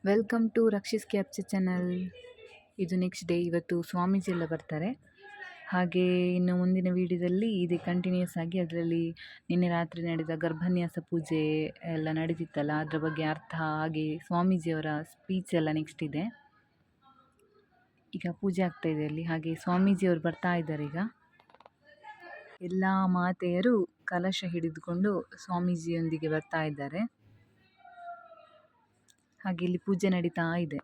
Welcome to Rakshis capture channel. ಇದು next day. ಇವತ್ತು ಸ್ವಾಮೀಜಿ ಎಲ್ಲ ಬರ್ತಾರೆ. ಹಾಗೆ ಇನ್ನು ಮುಂದಿನ ವಿಡಿಯೋದಲ್ಲಿ ಇದೆ ಕಂಟಿನ್ಯೂಸ್ ಆಗಿ. ಅದರಲ್ಲಿ ನಿನ್ನೆ ರಾತ್ರಿ ನಡೆದ ಗರ್ಭನ್ಯಾಸ ಪೂಜೆ ಎಲ್ಲ ನಡೀತಿತ್ತಲ್ಲ, ಅದರ ಬಗ್ಗೆ ಅರ್ಥ, ಹಾಗೆ ಸ್ವಾಮೀಜಿಯವರ ಸ್ಪೀಚ್ ಎಲ್ಲ ನೆಕ್ಸ್ಟ್ ಇದೆ. ಈಗ ಪೂಜೆ ಆಗ್ತಾ ಇದೆ ಅಲ್ಲಿ. ಹಾಗೆ ಸ್ವಾಮೀಜಿಯವರು ಬರ್ತಾ ಇದ್ದಾರೆ. ಈಗ ಎಲ್ಲ ಮಾತೆಯರು ಕಲಶ ಹಿಡಿದುಕೊಂಡು ಸ್ವಾಮೀಜಿಯೊಂದಿಗೆ ಬರ್ತಾ ಇದ್ದಾರೆ. ಹಾಗೆ ಇಲ್ಲಿ ಪೂಜೆ ನಡೀತಾ ಇದೆ.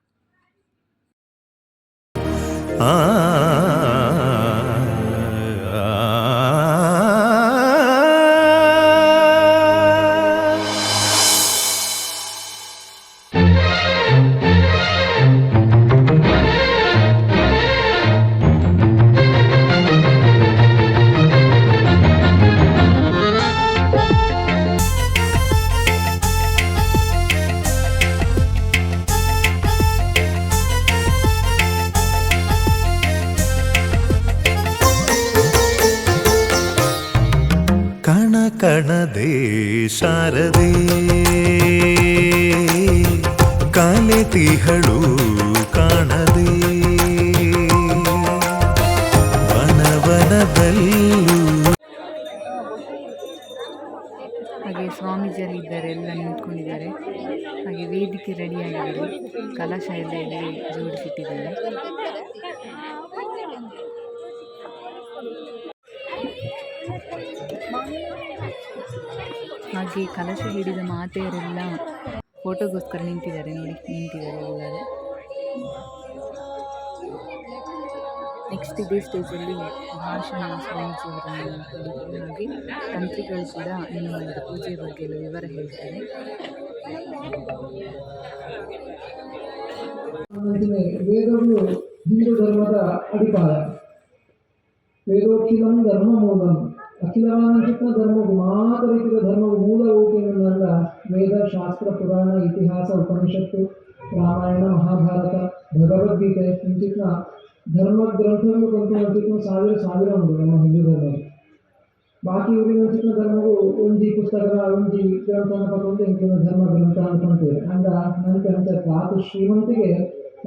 ಕಣದೆ ಶಾರದೆ ಕಾಲೆತಿಹಳು ಕಾಣದೆ ವನವನದಲ್ಲೂ. ಹಾಗೆ ಸ್ವಾಮೀಜಿಯರು ಇದ್ದಾರೆ, ಎಲ್ಲ ನಿಂತ್ಕೊಂಡಿದ್ದಾರೆ. ಹಾಗೆ ವೇದಿಕೆ ರೆಡಿಯಾಗಿದೆ, ಕಲಶ ಎಲ್ಲ ಇಲ್ಲಿ ಜೋಡಿಸಿಟ್ಟಿದ್ದಾರೆ. ಹಾಗೆ ಕಲಶ ಹಿಡಿದ ಮಾತೆಯರೆಲ್ಲ ಫೋಟೋಗೋಸ್ಕರ ನಿಂತಿದ್ದಾರೆ. ನೋಡಿ, ನಿಂತಿದ್ದಾರೆ ಎಲ್ಲರೂ. ನೆಕ್ಸ್ಟ್ ಇದೇ ಸ್ಟೇಜಲ್ಲಿ ಭಾಷಣ ಸ್ವಾಮೀಜಿಯವರನ್ನು ಹೇಳಿದ್ದಾರೆ. ಹಾಗೆ ತಂತ್ರಿಗಳು ಕೂಡ ಇನ್ನು ಪೂಜೆ ಬಗ್ಗೆ ಎಲ್ಲ ವಿವರ ಹೇಳ್ತಾರೆ. ವೇದಗಳು ಹಿಂದೂ ಧರ್ಮದ ಅಡಿಪಾಯ. ವೇದೋಖಿಲಂ ಧರ್ಮ ಮೂಲಂ. ಅಖಿಲವಾನಚಿತ್ನ ಧರ್ಮವು ಮಾತರಿಸಿದ ಧರ್ಮವು ಮೂಲರೂಪೇನಲ್ಲ. ವೇದ, ಶಾಸ್ತ್ರ, ಪುರಾಣ, ಇತಿಹಾಸ, ಉಪನಿಷತ್ತು, ರಾಮಾಯಣ, ಮಹಾಭಾರತ, ಭಗವದ್ಗೀತೆ ಇಂಚಿತ್ನ ಧರ್ಮ ಗ್ರಂಥಗಳು ಕೊಂಚ ಸಾವಿರ ಉಂಟು ನಮ್ಮ ಹಿಂದೂ ಧರ್ಮದಲ್ಲಿ. ಬಾಕಿ ಊರಿನ ಧರ್ಮವು ಒಂಜಿ ಪುಸ್ತಕ ಒಂಜಿ ಗ್ರಂಥನ ಪಕೊಂಡು ಇಂಚಿನ ಧರ್ಮ ಗ್ರಂಥ ಅನ್ಕೊಂತೇವೆ. ಅಂದ ನನಗೆ ಅಂತ ಕಾತು ಶ್ರೀಮಂತಿಗೆ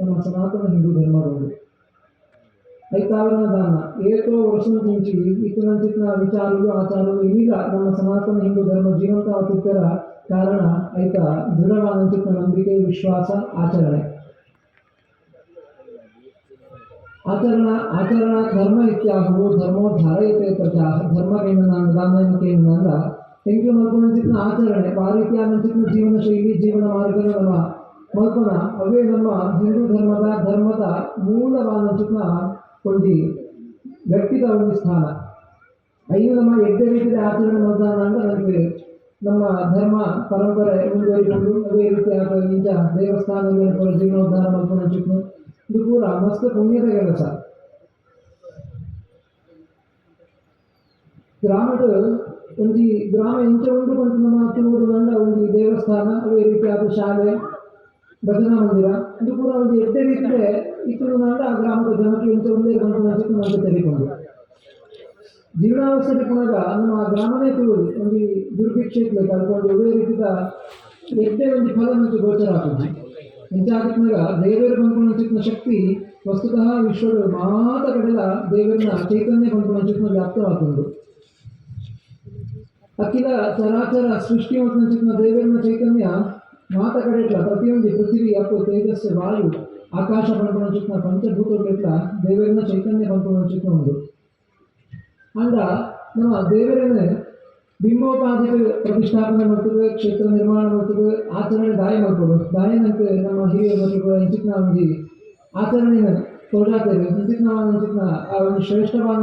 ನಮ್ಮ ಸನಾತನ ಹಿಂದೂ ಧರ್ಮಗಳು ಐತಾವರಣ ದಾನ ಏತೋ ವರ್ಷ నుంచి ಇತನಂಚಿತ್ನ ವಿಚಾರಗಳು ಆಚಾರಗಳು ಈಗ ನಮ್ಮ ಸನಾತನ ಹಿಂದೂ ಧರ್ಮ ಜೀವಂತವಾಗುತ್ತಿದ್ದರ ಕಾರಣ ಐತ ದೃಢವಾದಂಚಿತ್ನ ನಂಬಿಕೆ, ವಿಶ್ವಾಸ, ಆಚರಣೆ. ಆಚರಣ ಧರ್ಮ ಇತ್ಯಾಹು ಧರ್ಮೋದ್ಧಾರಯತೆ ಪ್ರಜಾ. ಧರ್ಮಕೇಂದ್ರ ಎಂಟು ಮಲ್ಪನಚಿತ್ನ ಆಚರಣೆ ಪಾರೀತ್ಯಾನಂಚಿತ್ನ ಜೀವನ ಶೈಲಿ, ಜೀವನ ಮಾರ್ಗದ ನಮ್ಮ ಮಲ್ಪನ ಅವೇ ನಮ್ಮ ಹಿಂದೂ ಧರ್ಮದ ಮೂಲವಾದಂಚಿತ್ನ ಒಂದು ವ್ಯಕ್ತಿದ ಒಂದು ಸ್ಥಾನ. ಐದು ನಮ್ಮ ಎಡ್ಡೆ ರೀತಿಯ ಆಚರಣೆ ಮತದಾನ ಅಂದ್ರೆ ನನಗೆ ನಮ್ಮ ಧರ್ಮ ಪರಂಪರೆ ಮುಂದುವರಿಕೊಂಡು ಅದೇ ರೀತಿಯಾದ ಇಂಚ ದೇವಸ್ಥಾನಗಳ ಜೀವನೋದ್ಧಾರ ಮಲ್ಪನಚಿತ್ನ ಇದು ಪೂರ ಮಸ್ತ್ ಪುಣ್ಯದ ಕೆಲಸ. ಗ್ರಾಮದ ಒಂದು ಗ್ರಾಮ ಇಂಚ ಉಂಟು ಬಂತು ನಮ್ಮ ತಿರುವುದು ನಂಡ ಒಂದು ದೇವಸ್ಥಾನ, ಅದೇ ರೀತಿಯಾದ ಶಾಲೆ, ಭಜನಾ ಮಂದಿರ ಇದು ಕೂಡ ಒಂದು ಎಡ್ಡೆ ರೀತಿಯ ಇತ್ತು ನಂಡ ಆ ಗ್ರಾಮದ ಜನಕ್ಕೆ ಇಂಚ ಒಂದೇ ಬಂತು ನಮಗೆ ತೆರೆದುಕೊಂಡು ಜೀವನಾವಸ್ಥೆ ಪುನಗ ನಮ್ಮ ಗ್ರಾಮನೇ ತಿರುವುದು ಒಂದು ದುರ್ಭಿಕ್ಷೆಗೆ ಕಲ್ಕೊಂಡು ಅದೇ ರೀತಿಯ ಎಡ್ಡೆ ಒಂದು ಫಲ ನಮಗೆ ಗೋಚರ ಆಗ್ತದೆ. ಇಂಚಾದಿತ್ನಾಗ ದೇವರ ಬಂದ್ಕೊಂಡ ಶಕ್ತಿ ವಸ್ತುತಃ ವಿಶ್ವದ ಮಾತ ಕಡೆಲ ದೇವರನ್ನ ಚೈತನ್ಯ ಬಂದ್ಕೊಂಡ ವ್ಯಾಪ್ತವಾಗುವುದು. ಅಖಿಲ ಚರಾಚರ ಸೃಷ್ಟಿ ಮತ್ತು ದೇವರನ್ನ ಚೈತನ್ಯ ಮಾತ ಕಡೆಟ್ಲ ಪ್ರತಿಯೊಂದು ಪೃಥ್ವಿ, ಅಪ್ಪು, ತೇಜಸ್ಸು, ವಾಯು, ಆಕಾಶ ಬಂದ್ಕೊಂಡ ಪಂಚಭೂತಗಳೆಟ್ಲ ದೇವರನ್ನ ಚೈತನ್ಯ ಬಂದ್ಕೊಂಡ ಒಂದು ಅಂದ ನಮ್ಮ ದೇವರನ್ನೇ ಬಿಂಬೋಪಾದಿಗಳು ಪ್ರತಿಷ್ಠಾಪನೆ ಮಾಡ್ತದೆ, ಕ್ಷೇತ್ರ ನಿರ್ಮಾಣ ಮಾಡ್ತದೆ, ಆಚರಣೆ ದಾಯ ಮಾಡ್ಬೋದು. ದಾಯನಂತೆ ನಮ್ಮ ಹಿರಿಯರು ಬರ್ತಿರುವ ಇಂಚಿತ್ನ ಒಂದು ಆಚರಣೆ ತೋಜಾತೇವೆ. ಇಂಚಿತ್ನ ಆ ಒಂದು ಶ್ರೇಷ್ಠವಾದ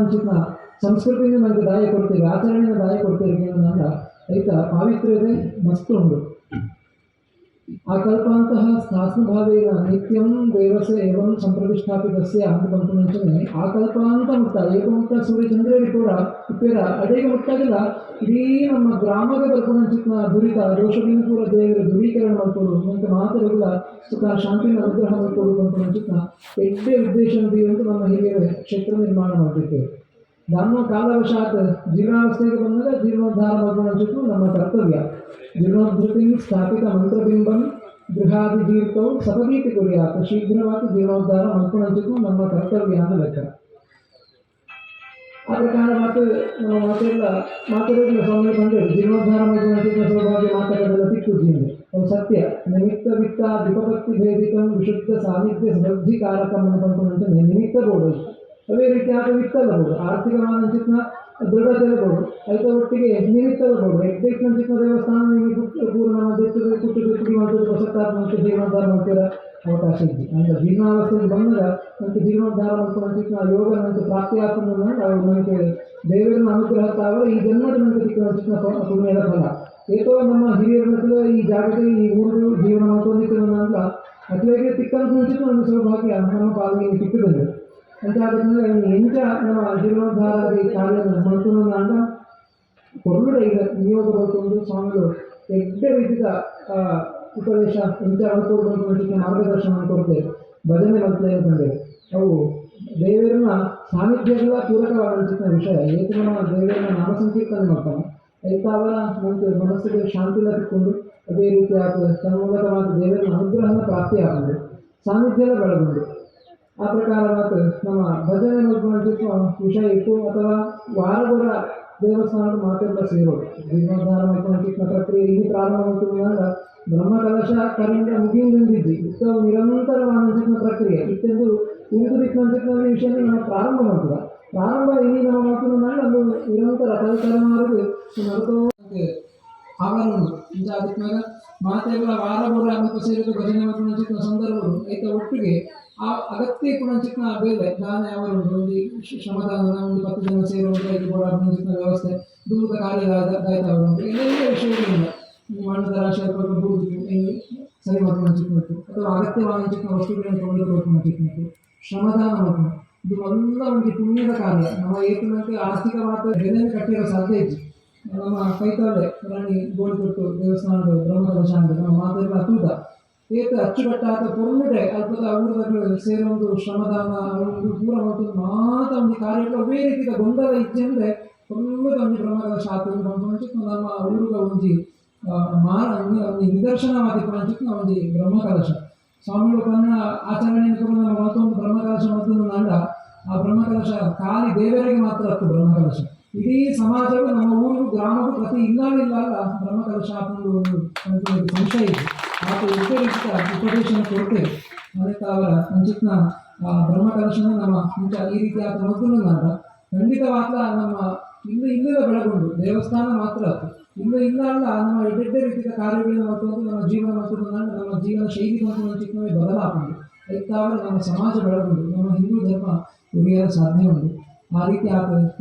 ಸಂಸ್ಕೃತಿಯಿಂದ ನಮಗೆ ದಾಯ ಕೊಡ್ತೇವೆ, ಆಚರಣೆಯನ್ನು ದಾಯ ಕೊಡ್ತೇವೆ ಅನ್ನೋದನ್ನ ರೈತ ಪಾವಿತ್ರ್ಯತೆ ಮಸ್ತ್ ಉಂಟು. ಆ ಕಲ್ಪಾಂತಹ ಸ್ಥಾಸ್ನುಭಾವೇನ ನಿತ್ಯಂ ದೇವಸೆ ಏವಂ ಸಂಪ್ರತಿಷ್ಠಾಪಿತಸ್ಯ ಅಂತ ಬಂತು ಮುಂಚೆನೆ ಆ ಕಲ್ಪಾಂತ ಮುಕ್ತ ಏಕಮುಕ್ತ ಸೂರ್ಯಚಂದ್ರರಿಗೆ ಕೂಡ ಉಪ್ಪೇರ ಅಡೆಗೆ ಮುಟ್ಟಾಗಿಲ್ಲ. ಇಡೀ ನಮ್ಮ ಗ್ರಾಮದ ಬರ್ಕೊಂಡ ದುರಿತ ದೋಷದಿಂದ ಕೂಡ ದೇವರ ಧೃವೀಕರಣ ಮಾಡ್ಕೊಡು ಮತ್ತು ಮಾತುಗಳ ಸುಖ ಶಾಂತಿನ ಅನುಗ್ರಹ ಮಾಡ್ಕೊಡು ಬಂತು ಮುಂಚಿತ್ನ ಎಡ್ಡೆ ಉದ್ದೇಶ ಅಂತ ನಮ್ಮ ಹಿರಿಯರ ಕ್ಷೇತ್ರ ನಿರ್ಮಾಣ ಮಾಡಲಿದ್ದೇವೆ. ನಮ್ಮ ಕಾಲವಶಾತ್ ಜೀರ್ಣಾವಸ್ಥೆಗೆ ಬಂದಾಗ ಜೀರ್ಣೋದ್ಧಾರ ಮಾಡುವಂಥದ್ದು ನಮ್ಮ ಕರ್ತವ್ಯ. ಜೀರ್ಣೋದ್ಧೃತಿ ಸ್ಥಾಪಿತ ಮಂತ್ರಬಿಂಬಂ ಗೃಹಾದಿದೀರ್ಥವು ಸಪದೀತಿ ಕುರಿಯಾತ ಶೀಘ್ರವಾಗಿ ಜೀರ್ಣೋದ್ಧಾರ ಮಲ್ಕೊಂಡಂಚಿಗೂ ನಮ್ಮ ಕರ್ತವ್ಯ ಅಂತ ಲೆಕ್ಕ. ಆ ಪ್ರಕಾರ ಮಾತೆಲ್ಲ ಸ್ವಾಮಿ ಬಂದರೆ ಜೀರ್ಣೋದ್ಧಾರ ಮಲ್ಕೊಂಡಂಚಿನ ಸೌಭಾಗ್ಯ ಮಾತಾಡೋದೆಲ್ಲ ತಿಕ್ಕುಜ್ಜಿಂದೆ ಅದು ಸತ್ಯ. ನಿಮಿತ್ತ ವಿತ್ತ ವಿಪಪತ್ತಿ ಭೇದಿಕಂ ವಿಶುದ್ಧ ಸಾನ್ನಿಧ್ಯ ಸಮೃದ್ಧಿಕಾರಕಂ ಅನ್ಕೊಂಡಂತೆ ನಿಮಿತ್ತ ಬೋಡು ಅದೇ ರೀತಿ ಆದ ವಿತ್ತಲ್ಲ ಬೋಡು ಆರ್ಥಿಕವಾದ ಚಿತ್ನ ದೃಢತೆಲ್ಲ ಬೋಡು ಅದರ ಒಟ್ಟಿಗೆ ನಿಮಿತ್ತದ ಬೋಡು ಎಡ್ಡೆಕ್ನ ಚಿತ್ನ ದೇವಸ್ಥಾನ ಪೂರ್ಣ ದೆತ್ತು ಕುಟ್ಟಿ ಕುಟ್ಟಿ ಮಾಡ್ತಾರೆ ಹೊಸತಾದ ಮತ್ತು ಜೀರ್ಣೋದ್ಧಾರ ಮಾಡ್ತೀರ ಅವಕಾಶ ಇದ್ದಿ ಅಂದರೆ ಜೀರ್ಣಾವಸ್ಥೆಯಲ್ಲಿ ಬಂದಾಗ ಮತ್ತು ಜೀರ್ಣೋದ್ಧಾರ ಮಾಡ್ಕೊಂಡು ಯೋಗ ನಂತರ ಪ್ರಾಪ್ತಿ ಆಗ್ತದೆ ನಾವು ನಮಗೆ ದೇವರನ್ನ ಅನುಗ್ರಹ ತಾವರೆ ಈ ಜನ್ಮದ ನಂತರ ಚಿಕ್ಕ ಪುಣ್ಯದ ಫಲ ಏಕೋ ನಮ್ಮ ಹಿರಿಯರ ಈ ಜಾಗದಲ್ಲಿ ಈ ಊರು ಜೀವನ ಮಾಡ್ಕೊಂಡಿತ್ತು ಅಂತ ಅತಿಯಾಗಿ ತಿಕ್ಕಂತ ಮುಂಚಿತ ಒಂದು ಸೌಭಾಗ್ಯ ನಮ್ಮ ಪಾಲಿಗೆ ಸಿಕ್ಕು ಬಂದರು ಅಂತ ಆದ್ಮೇಲೆ ಎಂಚ ನಮ್ಮ ಜೀರ್ಣೋದ್ಧಾರ ಕಾರ್ಯ ಮಾಡ್ಕೊಂಡು ಅಂತ ಕೊರಡು ಈಗ ನಿಯೋಗ ಬರ್ಕೊಂಡು ಸ್ವಾಮಿಗಳು ಎಡ್ಡ ರೀತಿಯ ಉಪದೇಶ ಎಂಚ ಅನುಕೂಲ ಮಾರ್ಗದರ್ಶನ ಕೊಡ್ತೇವೆ ಭಜನೆ ಬರ್ತದೆ ಅಂತಂದೇವೆ ಅವು ದೇವರನ್ನ ಸಾನ್ನಿಧ್ಯಗಳ ಪೂರಕವಾದಂಥ ವಿಷಯ ಏಕೆ ನಮ್ಮ ದೇವರನ್ನ ನಾಮ ಸಂಕೀರ್ತನೆ ಮಾಡ್ತಾನೆ ಆಯ್ತು ಅವರ ಮತ್ತು ಮನಸ್ಸಿಗೆ ಶಾಂತಿ ಲಭಿಸಿಕೊಂಡು ಅದೇ ರೀತಿ ಆಗ್ತದೆ ತನ್ಮೂಲಕವಾದ ದೇವರ ಅನುಗ್ರಹನ ಪ್ರಾಪ್ತಿ ಆಗ್ತದೆ ಸಾನ್ನಿಧ್ಯದ ಬೆಳಗೊಂಡು ಆ ಪ್ರಕಾರವಾದ ನಮ್ಮ ಭಜನೆ ನೋಡ್ಕೊಂಡು ವಿಷಯ ಇತ್ತು ಅಥವಾ ವಾರಗಳ ದೇವಸ್ಥಾನದ ಮಾತೆಲ್ಲ ಸೇರೋದು ಜೀರ್ಣೋದ್ಧಾರ ಮಾಡ್ಕೊಂಡು ಪ್ರಕ್ರಿಯೆ ಇಲ್ಲಿ ಪ್ರಾರಂಭ ಮಾಡ್ತೀವಿ ಅಂದ್ರೆ ಬ್ರಹ್ಮಕಲಶ ಕರಿಂದ ಮುಗಿಯಿಂದಿದ್ದಿ ಉತ್ತಮ ನಿರಂತರವಾದ ಪ್ರಕ್ರಿಯೆ ಇತ್ತೆಂದು ಉಳಿದು ಬಿಟ್ಟಂತ ವಿಷಯ ನಮ್ಮ ಪ್ರಾರಂಭ ಮಾಡ್ತದೆ ಪ್ರಾರಂಭ ಇಲ್ಲಿ ನಮ್ಮ ಮಾತು ಮಾಡಿ ಅದು ನಿರಂತರ ತಲೆಮಾರಿಗೆ ನಡ್ಕೋ ಆವರಣಗಳು ಇಂಥ ಅದಕ್ಕೆ ಮಾತೆಲ್ಲ ವಾರಗಳ ಮತ್ತು ಸೇರಿದ ಭಜನೆ ಮಾಡ್ಕೊಂಡು ಸಂದರ್ಭಗಳು ಐತೆ ಒಟ್ಟಿಗೆ ಆ ಅಗತ್ಯ ಪುಣಚಿತ್ನ ಬೇರೆ ದಾನ ಯಾವರು ಒಂದು ಶ್ರಮದಾನ ಒಂದು 10 ಜನ ಸೇರುವಂತೆ ಪುಣಚಿತ್ನ ವ್ಯವಸ್ಥೆ ದೂರದ ಕಾರ್ಯದಾಯ್ತು ಅವರು ಎಲ್ಲ ವಿಷಯಗಳಿಂದ ಮಣ್ಣದ ರಾಶಿ ಸರಿ ಮಾಡ್ಕೊಂಡು ಚಿಕ್ಕಮಟ್ಟು ಅಥವಾ ಅಗತ್ಯವಾದ ಚಿಕ್ಕ ವಸ್ತುಗಳನ್ನು ಕೊಂಡುಕೊಂಡು ಚಿಕ್ಕಮಟ್ಟು ಶ್ರಮದಾನ ಮಾಡ್ಕೊಂಡು ಇದು ಎಲ್ಲ ಒಂದು ಪುಣ್ಯದ ಕಾರ್ಯ ನಮ್ಮ ಏಕನಕ್ಕೆ ಆರ್ಥಿಕವಾದ ಬೆಲೆಯನ್ನು ಕಟ್ಟಿರೋ ಸಾಧ್ಯ ಇತ್ತು ನಮ್ಮ ಕೈತಾಳೆ ರಾಣಿ ಗೋಳಿಕೊಟ್ಟು ದೇವಸ್ಥಾನದ ಬ್ರಹ್ಮಕಲಶ ಅಂತ ನಮ್ಮ ಮಾತೆಲ್ಲ ಅದ್ಭುತ ಏಕ ಅಚ್ಚುಕಟ್ಟಾದ ಪುರ್ಣಡೆ ಅದ್ಭುತ ಊರಗಳು ಸೇರೊಂದು ಶ್ರಮದಾನ ಒಂದು ಪೂರ ಮತ್ತು ಮಾತ ಒಂದು ಕಾರ್ಯಗಳು ಒಬ್ಬೇ ರೀತಿಯ ಗೊಂದಲ ಇচ্ছে ಅಂದರೆ ಪುರ್ಣದ ಒಂದು ಬ್ರಹ್ಮಕಲಶ ಆತಂದು ಬಂದು ನಮ್ಮ ಊರುಗ ಒಂಜಿ ನಿದರ್ಶನವಾದ ಪುಣಚಿತ್ನ ಒಂದು ಬ್ರಹ್ಮಕಲಶ ಸ್ವಾಮಿಗಳು ಪನ್ನ ಆಚರಣೆಯನ್ನು ಕೂಡ ನಮ್ಮ ಮತ್ತೊಂದು ಬ್ರಹ್ಮಕಲಶ ಮತ್ತು ನಂಡ ಆ ಬ್ರಹ್ಮಕಲಶ ಖಾಲಿ ದೇವರಿಗೆ ಮಾತ್ರ ಹತ್ತು ಬ್ರಹ್ಮಕಲಶ ಇಡೀ ಸಮಾಜವು ನಮ್ಮ ಊರು ಗ್ರಾಮವು ಪ್ರತಿ ಇಲ್ಲ ಬ್ರಹ್ಮಕಲಶ ಹಾಕೊಂಡು ಒಂದು ಸಂಶಯ ಇದೆ ಆತ ಉಪಯುಕ್ತ ಉಪದೇಶನ ಕೊಡ್ತೇವೆ ಅದಕ್ಕೆ ಅವರ ಅಂಚಿತ್ನ ಬ್ರಹ್ಮಕಲಶನ ನಮ್ಮ ಈ ರೀತಿ ಆತ ಮೊದಲು ನಂಡ ಖಂಡಿತವಾದ ನಮ್ಮ ಇಲ್ಲದ ಬೆಳಗೊಂಡು ದೇವಸ್ಥಾನ ಮಾತ್ರ ಅದು ಇಲ್ಲ ಅಲ್ಲ ನಮ್ಮ ಎಡ್ಡೆ ರೀತಿಯ ಕಾರ್ಯಗಳನ್ನು ಮತ್ತು ನಮ್ಮ ಜೀವನ ಮತ್ತು ನಮ್ಮ ಜೀವನ ಶೈಲಿ ಮತ್ತು ಚಿಕ್ಕವೇ ಬದಲಾವಣೆ ಅದಕ್ಕಾಗ ನಮ್ಮ ಸಮಾಜ ಬೆಳಗೊಂಡು ನಮ್ಮ ಹಿಂದೂ ಧರ್ಮ ಉಳಿಯಲು ಸಾಧ್ಯ ಉಂಟು ಆ ರೀತಿ ಆತ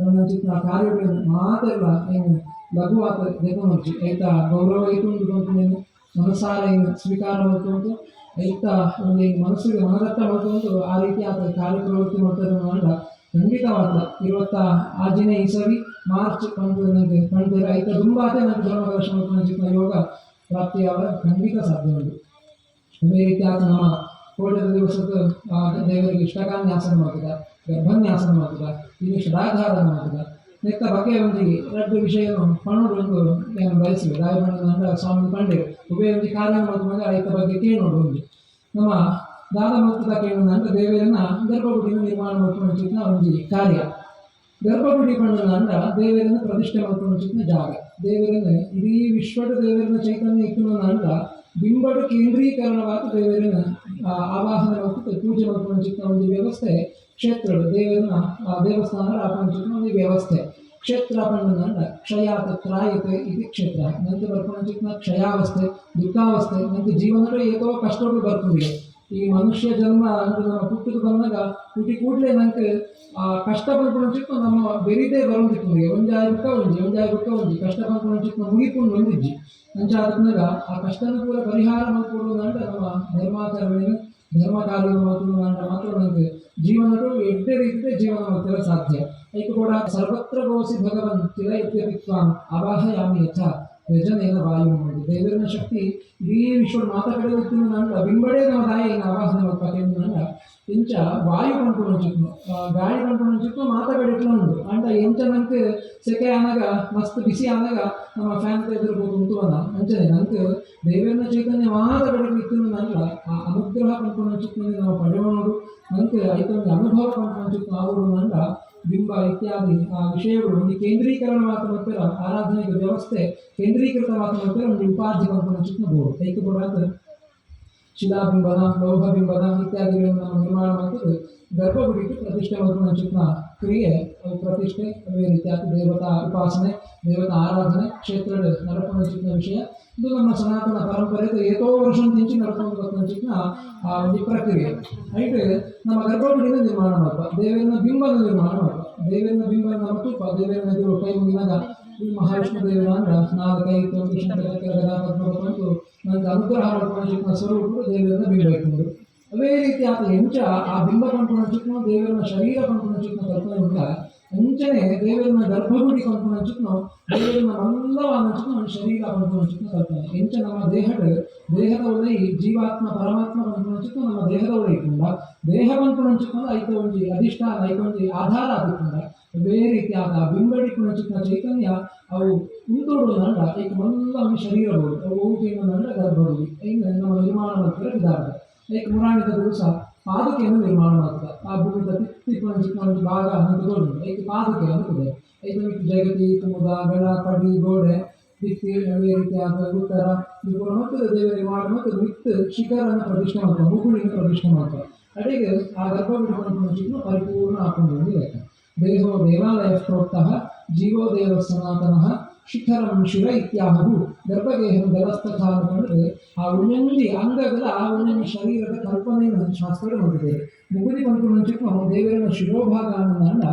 ಚಿಕ್ಕ ಕಾರ್ಯಗಳನ್ನು ಮಾತೆಲ್ಲ ಏನು ಲಘು ಆತ ದೇವನರ್ಜಿ ಆಯ್ತಾ ಗೌರವ ಐತುಂಟು ಬಂತು ಮನಸಾರ ಏನು ಸ್ವೀಕಾರ ಮಾಡ್ಕೊಂಡು ಆಯ್ತಾ ಒಂದು ಮನಸ್ಸಿಗೆ ಮನದತ್ತ ಮಾಡ್ಕೊಂಡು ಆ ರೀತಿ ಆತ ಕಾರ್ಯಪ್ರವೃತ್ತಿ ಮಾಡ್ತಾರೆ ಅಂದ ಖಂಡಿತವಾದ ಆಂಜನೇಯ ಇಸವಿ ಮಾರ್ಚ್ ನನಗೆ ಕಂಡಿದ್ದಾರೆ ಆಯ್ತಾ ತುಂಬ ಆತ ನನಗೆ ಬ್ರಹ್ಮಕಲಶ ಚಿಕ್ಕ ಯೋಗ ಪ್ರಾಪ್ತಿಯಾಗ ಖಂಡಿತ ಸಾಧ್ಯ ಉಂಟು ಅದೇ ರೀತಿ ಆತ ನಮ್ಮ ಕೋಟದ ದಿವಸದ ದೇವರಿಗೆ ಇಷ್ಟಕಾನ್ಯಾಸನ ಮಾಡ್ತದ ಗರ್ಭನ್ಯಾಸನ ಮಾಡ್ತದ ಇಲ್ಲಿ ಷಡಾಧಾರ ಮಾಡ್ತದ ನೆಕ್ಕ ಬಗ್ಗೆ ಒಂದು ಎರಡು ವಿಷಯವನ್ನು ಪಣ್ಣೋಡು ಒಂದು ಏನು ಬಯಸಿವೆ ರಾಯಬಣ್ಣ ಸ್ವಾಮಿ ಕಂಡೆ ಉಭಯ ಒಂದು ಕಾರ್ಯ ಮಾಡ್ಕೊಂಡಾಗ ಆಯ್ತ ಬಗ್ಗೆ ಕೇಳೋಡು ಒಂದು ನಮ್ಮ ದಾದ ಮುಕ್ತದ ಕೇಳೋಣ ಅಂತ ದೇವರನ್ನ ಗರ್ಭಗುಡಿನ ನಿರ್ಮಾಣ ಮಾಡ್ಕೊಂಡು ಒಂದು ಕಾರ್ಯ ಗರ್ಭಗುಡಿ ಪಣ್ಣನ ಅಂದ್ರೆ ದೇವರನ್ನು ಪ್ರತಿಷ್ಠೆ ಮಾಡ್ಕೊಂಡು ಜಾಗ ದೇವರನ್ನು ಇಡೀ ವಿಶ್ವದ ದೇವರನ್ನ ಚೈತನ್ಯ ಇಟ್ಟು ಅಂದ್ರೆ ಬಿಂಬಡು ಕೇಂದ್ರೀಕರಣವಾದ ದೇವರನ್ನ ಆವಾಹನ ಮತ್ತು ಪೂಜೆ ಮಾಡ್ಕೊಂಡು ಒಂದು ವ್ಯವಸ್ಥೆ ಕ್ಷೇತ್ರಗಳು ದೇವರನ್ನ ದೇವಸ್ಥಾನ ಆಪಂಚಿತ ಒಂದು ವ್ಯವಸ್ಥೆ ಕ್ಷೇತ್ರ ಪಣ್ಣನ ಕ್ಷಯಾತ ತ್ರಾಯತೆ ಇದು ಕ್ಷೇತ್ರ ನಂತರ ಬರ್ಕೊಂಡು ಕ್ಷಯಾವಸ್ಥೆ ದುಃಖಾವಸ್ಥೆ ನಂತರ ಜೀವನದ ಏಕೋ ಕಷ್ಟಗಳು ಬರ್ಕೊಂಡಿದೆ ಈ ಮನುಷ್ಯ ಜನ್ಮ ಅಂದ್ರೆ ನಮ್ಮ ಹುಟ್ಟಿದು ಬಂದಾಗ ಹುಟ್ಟಿ ಕೂಡಲೇ ನಂಗೆ ಕಷ್ಟ ಬಂದ್ಕೊಂಡು ನಮ್ಮ ಬೆರಿದೇ ಬರೋದಿತ್ತು ನಮಗೆ ಒಂಜಾಯ ದುಃಖ ಒಂಜಿ ಕಷ್ಟ ಬಂದ್ಕೊಂಡು ಮುಗಿಕೊಂಡು ಬಂದಿದ್ಜಿ ಅಂಚಾದ್ಮೇಲೆ ಆ ಕಷ್ಟನ ಕೂಡ ಪರಿಹಾರ ಮಾಡಿಕೊಡೋದು ಅಂದ್ರೆ ನಮ್ಮ ಧರ್ಮಾಚರಣೆ ಧರ್ಮ ಕಾರ್ಯ ಮಾತ್ರ ನನಗೆ ಜೀವನಗಳು ಎಡ್ಡೆ ರೀತಿಯ ಜೀವನ ಮಾಡ್ತಿರೋ ಸಾಧ್ಯ ಐದು ಕೂಡ ಸರ್ವತ್ರ ಗೋಸಿ ಭಗವನ್ ತಿರ ಇತ್ಯಪಿತ್ವಾನ್ ಅವಾಹಯಾಮಿ ಯಥ ವ್ಯಜನೇನ ವಾಯು ಮಾಡಿ ದೇವರಿನ ಶಕ್ತಿ ಇಡೀ ವಿಶ್ವದ ಮಾತಾಕಡೆ ಹೋಗ್ತೀನಿ ನಂಗೆ ಬಿಂಬಡೆ ನಮ್ಮ ತಾಯಿ ಆವಾಸನೆ ಹೋಗ್ಬೇಕು ನಂಗೆ ಇಂಚ ವಾಯು ಕಂಪುಣ ಚಿಕ್ನು ಗಾಳಿ ಕಂಪುಣ ಚಿಕ್ನು ಮಾತಾಕಡೆ ಇಟ್ಲು ಉಂಟು ಅಂಟ ಎಂಚ ನಂಗೆ ಸೆಕೆ ಆನಾಗ ಮಸ್ತ್ ಬಿಸಿ ಆನಾಗ ನಮ್ಮ ಫ್ಯಾನ್ ಎದುರ್ಬೋದು ಉಂಟು ಅನ್ನ ಅಂಚನೆ ನಂಗೆ ದೇವರಿನ ಚೈತನ್ಯ ಮಾತಾಕಡೆ ಇತ್ತು ನಂಗೆ ಆ ಅನುಗ್ರಹ ಕಂಪುಣ ಚಿಕ್ನಲ್ಲಿ ನಾವು ಪಡೆಯೋಣರು ನಂಗೆ ಐತೊಂದು ಅನುಭವ ಕಂಪುಣ ಚಿಕ್ನು ಆಗೋದು ನಂಗೆ ಬಿಂಬ ಇತ್ಯಾದಿ ಆ ವಿಷಯಗಳು ಒಂದು ಕೇಂದ್ರೀಕರಣವಾದ ನಂತರ ಆರಾಧನೆಗೆ ವ್ಯವಸ್ಥೆ ಕೇಂದ್ರೀಕೃತವಾದ ನಂತರ ಒಂದು ಉಪಾಧಿ ಕಂಪನ ಚಿಕ್ಕಬಹುದು ಐಕ್ಯ ಕೂಡ ಶಿಲಾಬಿಂಬನ ಲೋಹಬಿಂಬನ ಇತ್ಯಾದಿಗಳನ್ನು ನಾವು ನಿರ್ಮಾಣ ಮಾಡಿದ್ದು ಗರ್ಭಗುಡಿಗೆ ಪ್ರತಿಷ್ಠೆ ಮತ್ತು ಚಿಕ್ಕ ಕ್ರಿಯೆ ಪ್ರತಿಷ್ಠೆ ಅದೇ ರೀತಿಯಾದ ದೇವತಾ ಉಪಾಸನೆ ದೇವತಾ ಆರಾಧನೆ ಕ್ಷೇತ್ರ ನರಪಣ ಚಿಕ್ಕ ವಿಷಯ ಇದು ನಮ್ಮ ಸನಾತನ ಪರಂಪರೆ ಏತೋ ವರ್ಷ ತಿಂಚಿ ನಡ್ಕೊಂಡು ಬರ್ತಾನೆ ಚಿಕ್ಕ ಆ ಒಂದು ಪ್ರಕ್ರಿಯೆ ಐಟ್ ನಮ್ಮ ಗರ್ಭಗುಡಿನ ನಿರ್ಮಾಣ ಮಾಡ್ತಾ ದೇವರಿನ ಬಿಂಬನ ನಿರ್ಮಾಣ ಮಾಡ್ತಾ ದೇವರಿನ ಬಿಂಬ ನಮ್ಮ ತುಪ್ಪ ದೇವರಿನ ಎದುರು ಕೈ ಮುಗಿದಾಗ ಈ ಮಹಾವಿಷ್ಣು ದೇವರ ಅಂದ್ರೆ ನಾಲ್ಕು ಕೈ ತೊಂದು ಪದ್ಮಂತು ನನಗೆ ಅನುಗ್ರಹ ಮಾಡ್ಕೊಂಡು ಚಿಕ್ಕ ಸ್ವರೂಪಗಳು ದೇವರನ್ನ ಬಿಂಬ ಇಟ್ಕೊಂಡು ಅದೇ ರೀತಿ ಆತ ಎಂಚ ಆ ಬಿಂಬ ಕಂಪನ ಚಿಕ್ಕನು ದೇವರನ್ನ ಶರೀರ ಕಂಪನ ಚಿಕ್ಕನ ಕಲ್ಪನೆ ಉಂಟ ಅಂಚನೆ ದೇವರನ್ನ ಗರ್ಭಗುಡಿ ಕಂಪನ ಚಿಕ್ಕನು ದೇವರನ್ನ ಎಲ್ಲವಾದ ಚಿಕ್ಕನ ಶರೀರ ಕಂಪನ ಚಿಕ್ಕನ ಕಲ್ಪನೆ ಎಂಚ ನಮ್ಮ ದೇಹದ ಒಳಗೆ ಜೀವಾತ್ಮ ಪರಮಾತ್ಮ ಕಂಪನ ಚಿಕ್ಕ ನಮ್ಮ ದೇಹದ ಒಳಗೆ ಇಟ್ಕೊಂಡ ದೇಹ ಕಂಪನ ಚಿಕ್ಕನ ಐತ ಒಂದು ಅಧಿಷ್ಠಾನ ಐತ ಒಂದು ಆಧಾರ ಆಗಿಟ್ಕೊಂಡ ಅದೇ ರೀತಿ ಆದ ಬಿಂಬಡಿ ಚಿಕ್ಕ ಚೈತನ್ಯ ಅವು ಉಂಟೋಡು ನಂಡ ಈಗ ಮೊದಲ ಒಂದು ಶರೀರಗಳು ಅವು ಊಟಿಯನ್ನು ನಂಡ ಗರ್ಭಗುಡಿ ಇನ್ನು ನಮ್ಮ ನಿರ್ಮಾಣ ಮಾಡ್ತಾರೆ ವಿಧಾನ ಲೈಕ್ ಮುರಾಣಿದ ದಿವಸ ಪಾದಕೆಯನ್ನು ನಿರ್ಮಾಣ ಮಾಡ್ತಾರೆ ಆ ಭೂಮಿದ ತಿಪ್ಪಿನ ಚಿಕ್ಕ ಒಂದು ಭಾಗ ಹಂತದೋಡು ಲೈಕ್ ಪಾದಕೆ ಅನ್ನುತ್ತದೆ ಐದು ಜಗತಿ ಕುಮುದ ಗಣ ಕಡಿ ಗೋಡೆ ದಿಕ್ಕಿ ಅದೇ ರೀತಿಯಾದ ಉತ್ತರ ಇವುಗಳ ಮತ್ತು ದೇವರಿಗೆ ಮಾಡಿ ಮತ್ತು ಮಿತ್ ಶಿಖರನ್ನು ಪ್ರತಿಷ್ಠೆ ಮಾಡ್ತಾರೆ ಮುಗುಳಿನ ಪ್ರತಿಷ್ಠೆ ಮಾಡ್ತಾರೆ ಅಡಿಗೆ ಆ ಗರ್ಭಗುಡಿ ಚಿಕ್ಕ ಪರಿಪೂರ್ಣ ಹಾಕೊಂಡು ಲೆಕ್ಕ ದೇಹೋ ದೇವಾಲಯ ಪ್ರೋಕ್ತಃ ಜೀವೋ ದೇವ ಸನಾತನಃ ಶಿಖರಂ ಶಿವ ಇತ್ಯಾಹು ಗರ್ಭಗೇಹಂ ವ್ಯವಸ್ಥಕ ಅಂತಂದರೆ ಆ ಒಂದೊಂದು ಅಂಗಗಳ ಆ ಒಂದೊಂದು ಶರೀರದ ಕಲ್ಪನೆಯನ್ನು ಶಾಸ್ತ್ರಗಳು ನೋಡಿದ್ದೇವೆ ಮುಗುದಿ ಬಂತು ಮುಂಚಿನ ದೇವರನ್ನ ಶಿರೋಭಾಗ ಅನ್ನೋದನ್ನ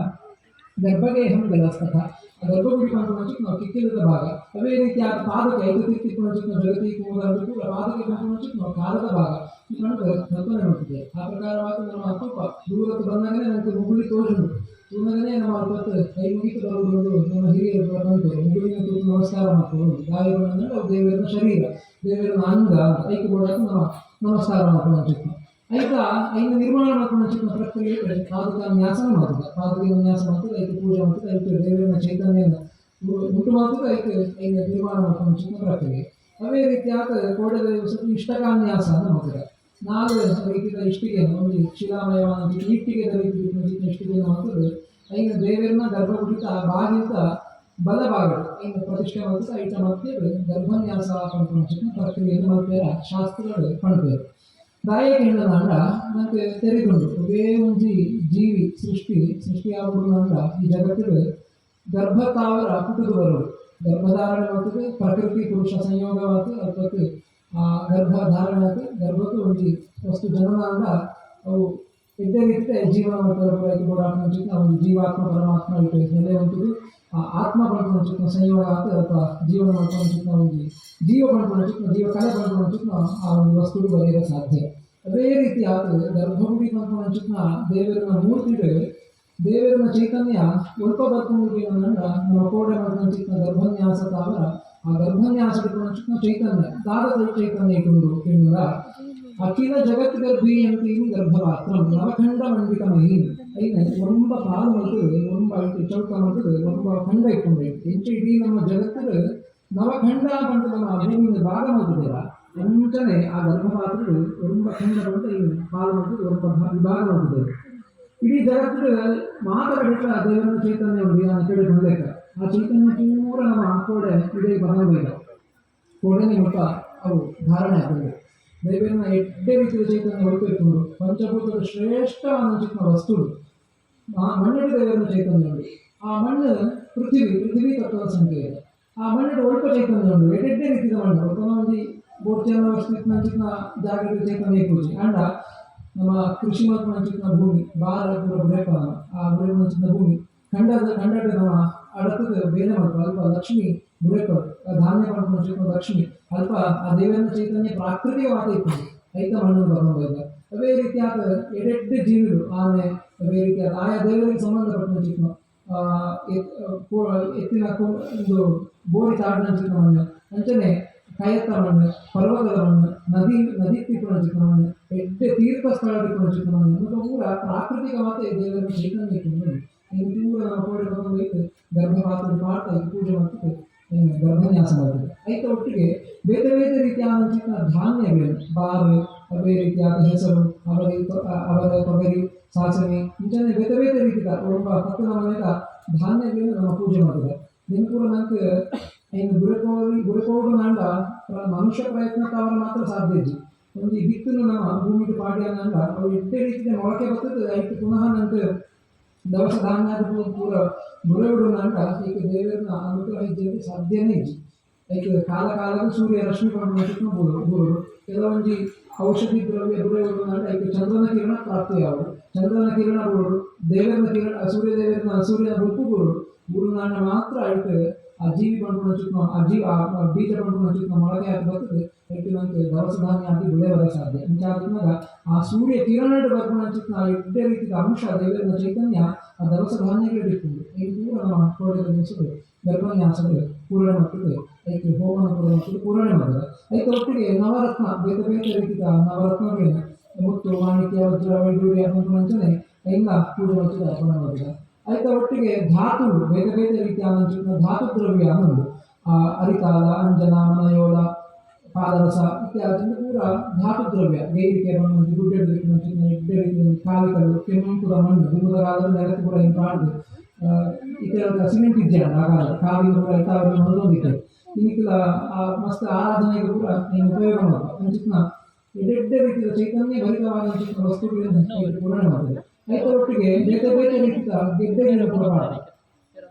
ಗರ್ಭಗೇಹಂ ವ್ಯವಸ್ಥಕ ಆ ಗರ್ಭಗುಡಿ ಬಂತು ಮುಂಚಿನ ನಾವು ಕಿಕ್ಕಿರದ ಭಾಗ ಅದೇ ರೀತಿ ಆ ಪಾದಕ್ಕೆ ಐದು ತಿಕ್ಕಿತ್ತು ಮುಂಚಿನ ಜಗತಿ ಕೂಡಲು ಕೂಡ ಪಾದಕ್ಕೆ ಬಂತು ಮುಂಚಿನ ನಾವು ಕಾಲದ ಭಾಗ ಈ ಕಲ್ಪನೆ ನೋಡ್ತಿದ್ದೆ ಆ ಪ್ರಕಾರವಾಗಿ ನಮ್ಮ ಅಪ್ಪ ದೂರಕ್ಕೆ ಬಂದಾಗಲೇ ನನಗೆ ಮುಗುಳಿ ತೋರಿಸಿದ್ರು ಸುಮ್ಮನೆ ನಮ್ಮ ಅಲ್ಪತ್ತು ಕೈ ಮುಗಿತು ಬರುವುದು ನಮ್ಮ ಹಿರಿಯರು ಬಂತು ಮುಗುಳಿನ ಕೂತು ನಮಸ್ಕಾರ ಮಾಡ್ಕೊಂಡು ಗಾಯಗಳನ್ನ ದೇವರನ್ನ ಶರೀರ ದೇವರನ್ನ ಅಂಗ ಐಕ್ಯ ಕೊಡೋಕೆ ನಮ್ಮ ನಮಸ್ಕಾರ ಮಾಡ್ಕೊಂಡು ಚಿಕ್ಕ ಐಕ ಐದು ನಿರ್ಮಾಣ ಮಾಡ್ಕೊಂಡು ಚಿಕ್ಕ ಪ್ರಕ್ರಿಯೆ ಪಾದಕ ನ್ಯಾಸನ ಮಾಡ್ತದೆ ಪಾದಕ ನ್ಯಾಸ ಮಾಡ್ತದೆ ಐಕ್ಯ ಪೂಜೆ ಮಾಡ್ತದೆ ಐಕ್ಯ ದೇವರನ್ನ ಚೈತನ್ಯನ ಉಂಟು ಮಾಡ್ತದೆ ಐಕ್ಯ ಐದು ನಿರ್ಮಾಣ ಮಾಡ್ಕೊಂಡು ಚಿಕ್ಕ ಪ್ರಕ್ರಿಯೆ ಅದೇ ರೀತಿಯಾದ ಕೋಟದ ಇಷ್ಟಕಾನ್ಯಾಸ ಅಂತ ಮಾಡ್ತದೆ ನಾಲ್ಕು ರೀತಿಯ ಇಷ್ಟಿಗೆ ಒಂದು ಶಿಲಾಮಯವಾದ ಇಟ್ಟಿಗೆ ರೀತಿಯ ಇಷ್ಟಿಗೆಯನ್ನು ಮಾಡ್ತದೆ ಐದು ದೇವರನ್ನ ಗರ್ಭಗುಡಿತ ಬಾಗಿಲಿತ ಬಲಭಾಗಗಳು ಐದು ಪ್ರತಿಷ್ಠೆ ಮಾಡ್ತದೆ ಐಟ ಮತ್ತೆ ಗರ್ಭನ್ಯಾಸ ಕಂಡು ಪ್ರಕ್ರಿಯೆಯನ್ನು ಮಾಡ್ತಾರೆ ಶಾಸ್ತ್ರಗಳು ಕಾಣ್ತೇವೆ ದಾಯಕ ಹೆಣ್ಣನಾಂಡ ನನಗೆ ತೆರೆದುಂಡು ಒಬ್ಬೇ ಒಂದು ಜೀವಿ ಸೃಷ್ಟಿಯಾಗುವುದಂಡ ಈ ಜಗತ್ತಿಗೆ ಗರ್ಭತಾವರ ಪುಟುದು ಬರೋದು ಗರ್ಭಧಾರಣೆ ಮಾಡ್ತದೆ ಪ್ರಕೃತಿ ಪುರುಷ ಸಂಯೋಗವಾದ ಅದಕ್ಕೆ ಆ ಗರ್ಭಧಾರಣೆ ಆಗುತ್ತೆ ಗರ್ಭಕ್ಕೆ ಒಂದು ವಸ್ತು ಜನನ ಅಂದ ಅವು ಇದ್ದೇ ರೀತಿ ಜೀವನ ಮಾಡ್ತಾರೆ ಒಂದು ಜೀವಾತ್ಮ ಪರಮಾತ್ಮ ಇಟ್ಟು ನೆಲೆ ಹೊಂಟಿದ್ದು ಆ ಆತ್ಮ ಪಡ್ಕೊಂಡು ಚಿಕ್ಕ ಸಂಯೋಗ ಆಗುತ್ತೆ ಅಥವಾ ಜೀವನ ಮಾಡ್ಕೊಂಡು ಚಿಕ್ಕ ಒಂದು ಜೀವ ಪಡ್ಕೊಂಡು ಚಿಕ್ಕ ಜೀವ ಕಲೆ ಪಡ್ಕೊಂಡು ಚಿಕ್ಕ ಆ ಒಂದು ವಸ್ತುಗಳು ಬರೆಯಲು ಸಾಧ್ಯ ಅದೇ ರೀತಿ ಆಗ್ತದೆ ಗರ್ಭಗುಡಿ ಪಡ್ಕೊಂಡು ಚಿಕ್ಕ ದೇವರನ್ನ ಮೂರ್ತಿಗೆ ದೇವರನ್ನ ಚೈತನ್ಯ ಉಲ್ಪ ಬರ್ಕೊಂಡು ನಮ್ಮ ಕೋಡೆ ಮಾಡ್ಕೊಂಡು ಚಿಕ್ಕ ಗರ್ಭನ್ಯಾಸ ತಾವರ ಆ ಗರ್ಭನ್ಯಾಸ ಚಿಕ್ಕ ಚೈತನ್ಯ ದಾರದ ಚೈತನ್ಯ ಇಟ್ಟುಂಡು ಎನ್ನುವ ಅಖಿಲ ಜಗತ್ ಗರ್ಭಿ ಅಂತೀನಿ ಗರ್ಭಪಾತ್ರ ನವಖಂಡ ಮಂಡಿತ ಮಹಿ ಐನ ಒಂಬ ಕಾಲು ಮಾಡ್ತೇವೆ ಒಂಬ ಐದು ಚೌಕ ಮಾಡ್ತೇವೆ ಒಂಬ ಖಂಡ ಇಟ್ಕೊಂಡೆ ಹೆಚ್ಚು ಇಡೀ ನಮ್ಮ ಜಗತ್ತಿಗೆ ನವಖಂಡ ಅಂತ ನಮ್ಮ ಭೂಮಿಯಿಂದ ಭಾಗ ಮಾಡ್ತಿದ್ದೀರ ಮುಂಚೆನೆ ಆ ಗರ್ಭಪಾತ್ರಗಳು ಒಂಬ ಖಂಡ ಬಂದು ಈ ಕಾಲು ಮಾಡ್ತಿದ್ದು ಒಂಬ ವಿಭಾಗ ಮಾಡ್ತಿದ್ದೇವೆ ಇಡೀ ಜಗತ್ತಿಗೆ ಮಾತಾಡಿಟ್ಟ ದೇವರ ಚೈತನ್ಯ ಉಂಟು ನಾನು ಕೇಳಿಕೊಂಡ್ಬೇಕು ಆ ಚೈತನ್ಯ ಪೂರ ನಮ್ಮ ಕೋಡೆ ಇಡೀ ಬರಬೇಕ ಕೋಡೆನೇ ಮಟ್ಟ ಅವು ಧಾರಣೆ ಆಗ್ತದೆ ದೇವರನ್ನ ಎಡ್ಡೆ ರೀತಿಯ ಚೈತನ್ಯ ಹೊರತುಕೊಂಡು ಪಂಚಭೂತದ ಶ್ರೇಷ್ಠವಾದ ಚಿಕ್ಕ ವಸ್ತುಗಳು ಆ ಮಣ್ಣಿನ ದೇವರನ್ನ ಚೈತನ್ಯ ಉಂಟು ಆ ಮಣ್ಣು ಪೃಥ್ವಿ ತತ್ವದ ಸಂಖ್ಯೆ ಇದೆ ಆ ಮಣ್ಣಿನ ಒಳ್ಪ ಚೈತನ್ಯ ಉಂಟು ಎಡ್ಡೆ ರೀತಿಯ ಮಣ್ಣು ಒಂದು ಬೋರ್ಚನ ಚಿಕ್ಕ ಚಿಕ್ಕ ಜಾಗದ ಚೈತನ್ಯ ಪೂಜೆ ಅಂಡ ನಮ್ಮ ಕೃಷಿ ಮತ್ತು ಚಿಕ್ಕ ಭೂಮಿ ಬಾರ ಕೂಡ ಬೇಕಾದ ಆ ಗುರಿ ಚಿಕ್ಕ ಭೂಮಿ ಖಂಡದ ನಮ್ಮ ಅಡತದ ಬೇರೆ ಮಾಡ್ತಾರೆ ಅಲ್ಪ ಲಕ್ಷ್ಮಿ ಬುಡೇಕರು ಧಾನ್ಯ ಪಡ್ಕೊಂಡು ಚಿಕ್ಕ ಲಕ್ಷ್ಮಿ ಅಲ್ಪ ಆ ದೇವರನ್ನ ಚೈತನ್ಯ ಪ್ರಾಕೃತಿಕವಾದ ಇತ್ತು ಐತ ಮಣ್ಣು ಬರ್ಕೊಂಡು ಅದೇ ರೀತಿಯಾದ ಎಡೆಡ್ಡೆ ಜೀವಿಗಳು ಆನೆ ಅದೇ ರೀತಿಯಾದ ಆಯಾ ದೇವರಿಗೆ ಸಂಬಂಧಪಟ್ಟ ಚಿಕ್ಕ ಎತ್ತಿನ ಒಂದು ಬೋರಿ ತಾಡಿನ ಚಿಕ್ಕ ಮಣ್ಣು ಅಂಚನೆ ಕಯತ ಮಣ್ಣು, ಪರ್ವತದ ಮಣ್ಣು, ನದಿ ತಿಪ್ಪಣಿಸಿದ ಮಣ್ಣು, ಎಡ್ಡೆ ತೀರ್ಥ ಸ್ಥಳ ತಿಪ್ಪಣಿಸಿದ ಮಣ್ಣು ಮತ್ತು ಪೂರ ಪ್ರಾಕೃತಿಕ ಮತ್ತೆ ದೇವರ ಚೈತನ್ಯ ಇಟ್ಟು ಇದು ಪೂರ ನಾವು ಕೋಡೆ ಬಂದು ಗರ್ಭಪಾತ್ರದ ಮಾಡ್ತಾ ಪೂಜೆ ಮಾಡ್ತಾ ಗರ್ಭನ್ಯಾಸ ಮಾಡ್ತದೆ. ಐತ ಒಟ್ಟಿಗೆ ಬೇರೆ ಬೇರೆ ರೀತಿಯಾದ ಧಾನ್ಯಗಳು ಬಾರು ಬೇರೆ ರೀತಿಯಾದ ಹೆಸರು ಅವರ ತೊಗರಿ ಸಾಸನೆ ಇಂಚನೆ ಬೇರೆ ಬೇರೆ ರೀತಿಯ ಒಬ್ಬ ಹತ್ತು ನಮನೆಯ ಧಾನ್ಯಗಳನ್ನು ನಮ್ಮ ಪೂಜೆ ಮಾಡ್ತದೆ. ಇದನ್ನು ಕೂಡ ನನಗೆ ಇನ್ನು ಗುರುಕೋಡು ನಂಡ ಮನುಷ್ಯ ಪ್ರಯತ್ನ ಅವರ ಮಾತ್ರ ಸಾಧ್ಯ ಇದ್ದು ಒಂದು ಬಿತ್ತನ್ನು ನಮ್ಮ ಭೂಮಿಗೆ ಪಾಡ್ಯ ನಂಡ ಅವು ಎಷ್ಟೇ ರೀತಿಯ ಮೊಳಕೆ ಬರ್ತದೆ ಐದು ಪುನಃ ನಂತರ ದವಸ ಧಾನ್ಯ ಪೂರ ಗುರುಡು ನಂಡ ಈಗ ದೇವರನ್ನ ಅನುಗ್ರಹಿಸಲಿಕ್ಕೆ ಸಾಧ್ಯನೇ ಇದ್ದು ಐದು ಕಾಲ ಸೂರ್ಯ ರಶ್ಮಿ ಪಡೆದು ಗುರುಡು ಕೆಲವೊಂದು ಔಷಧಿ ದ್ರವ್ಯ ಗುರುಡು ನಂಡ ಈಗ ಚಂದ್ರನ ಕಿರಣ ಪ್ರಾಪ್ತಿಯಾಗುವುದು. ಚಂದ್ರನ ಕಿರಣ ಗುರುಡು ದೇವರನ ಕಿರಣ ಸೂರ್ಯನ ಗುರುಪು ಗುರು ನಾಣ್ಯ ಮಾತ್ರ ಐತೆ ಆ ಜೀವಿ ಪಂಡ್ಕೊಂಡು ಚಿಕ್ಕ ಆ ಬೀಜ ಪಂಡ್ಕೊಂಡು ಚಿಕ್ಕ ಮೊಳಕೆ ಹಾಕಿ ಬರ್ತದೆ ಐತೆ ನಮಗೆ ದವಸ ಧಾನ್ಯ ಹಾಕಿ ಬೆಳೆ ಬರ ಸಾಧ್ಯ. ಇಂಚಾದಾಗ ಆ ಸೂರ್ಯ ಕಿರಣ ಬರ್ಕೊಂಡು ಚಿಕ್ಕ ಎಡ್ಡೆ ರೀತಿಯ ಅಂಶ ದೇವರಿನ ಚೈತನ್ಯ ಆ ದವಸ ಧಾನ್ಯಗಳೇ ಇಟ್ಕೊಂಡು ಇದು ಕೂಡ ನಮ್ಮ ಕೋಡೆಗಳ ನಿಲ್ಲಿಸೋದು ಗರ್ಭನ್ಯಾಸಗಳು ಪೂರಣೆ ಮಾಡ್ತದೆ. ಐತೆ ಹೋಮನ ಕೂಡ ಪೂರಣೆ ಮಾಡಿದೆ. ಐತೆ ಒಟ್ಟಿಗೆ ನವರತ್ನ ಬೇರೆ ಬೇರೆ ರೀತಿಯ ನವರತ್ನಗಳೇನು ಮುತ್ತು ಮಾಣಿಕ್ಯ ವಜ್ರ ವೈಡೂರ್ಯ ಮುಂಚೆನೆ ಎಲ್ಲ ಪೂಜೆ ಮಾಡ್ತದೆ ಅರ್ಪಣೆ ಮಾಡಿದೆ. ಐತ ಒಟ್ಟಿಗೆ ಧಾತು ಬೇರೆ ಬೇರೆ ರೀತಿಯಾದ ಧಾತು ದ್ರವ್ಯ ಅನ್ನೋದು ಅರಿತಾಲ ಅಂಜನ ಮನಯೋಳ ಪಾದರಸ ಇತ್ಯಾದಿ ಪೂರ ಧಾತು ದ್ರವ್ಯ ಗೈರಿಕೆ ಮಣ್ಣು ಗುಡ್ಡೆ ಎಡ್ಡೆ ರೀತಿಯ ಕಾಲಿಕಲು ಕೆಂಪುದ ಮಣ್ಣು ದುಂಬುದರಾದ ನೆಲಕ್ಕೆ ಕೂಡ ಏನು ಕಾಡಿದೆ ಇತರ ಸಿಮೆಂಟ್ ಇದೆಯಲ್ಲ ಆಗಾಗ ಕಾಲಿನ ಕೂಡ ಇತಾವಲ್ಲಿ ಹೊಂದೊಂದಿದೆ ಇನ್ನಿಕ್ಕಿಲ್ಲ ಮಸ್ತ್ ಆರಾಧನೆಗೆ ಕೂಡ ಏನು ಉಪಯೋಗ ಮಾಡುತ್ತೆ ಅಂಚಿನ ಎಡ್ಡೆ ರೀತಿಯ ಚೈತನ್ಯ ಭರಿತವಾದ ವಸ್ತುಗಳಿಂದ ಪೂರ್ಣ ಮಾಡ್ತದೆ. ಐತ ಒಟ್ಟಿಗೆ ಬೇರೆ ಬೇರೆ ರೀತಿಯ ಗೆಡ್ಡೆಗಳನ್ನು ಕೂಡ ಮಾಡ್ತಾರೆ.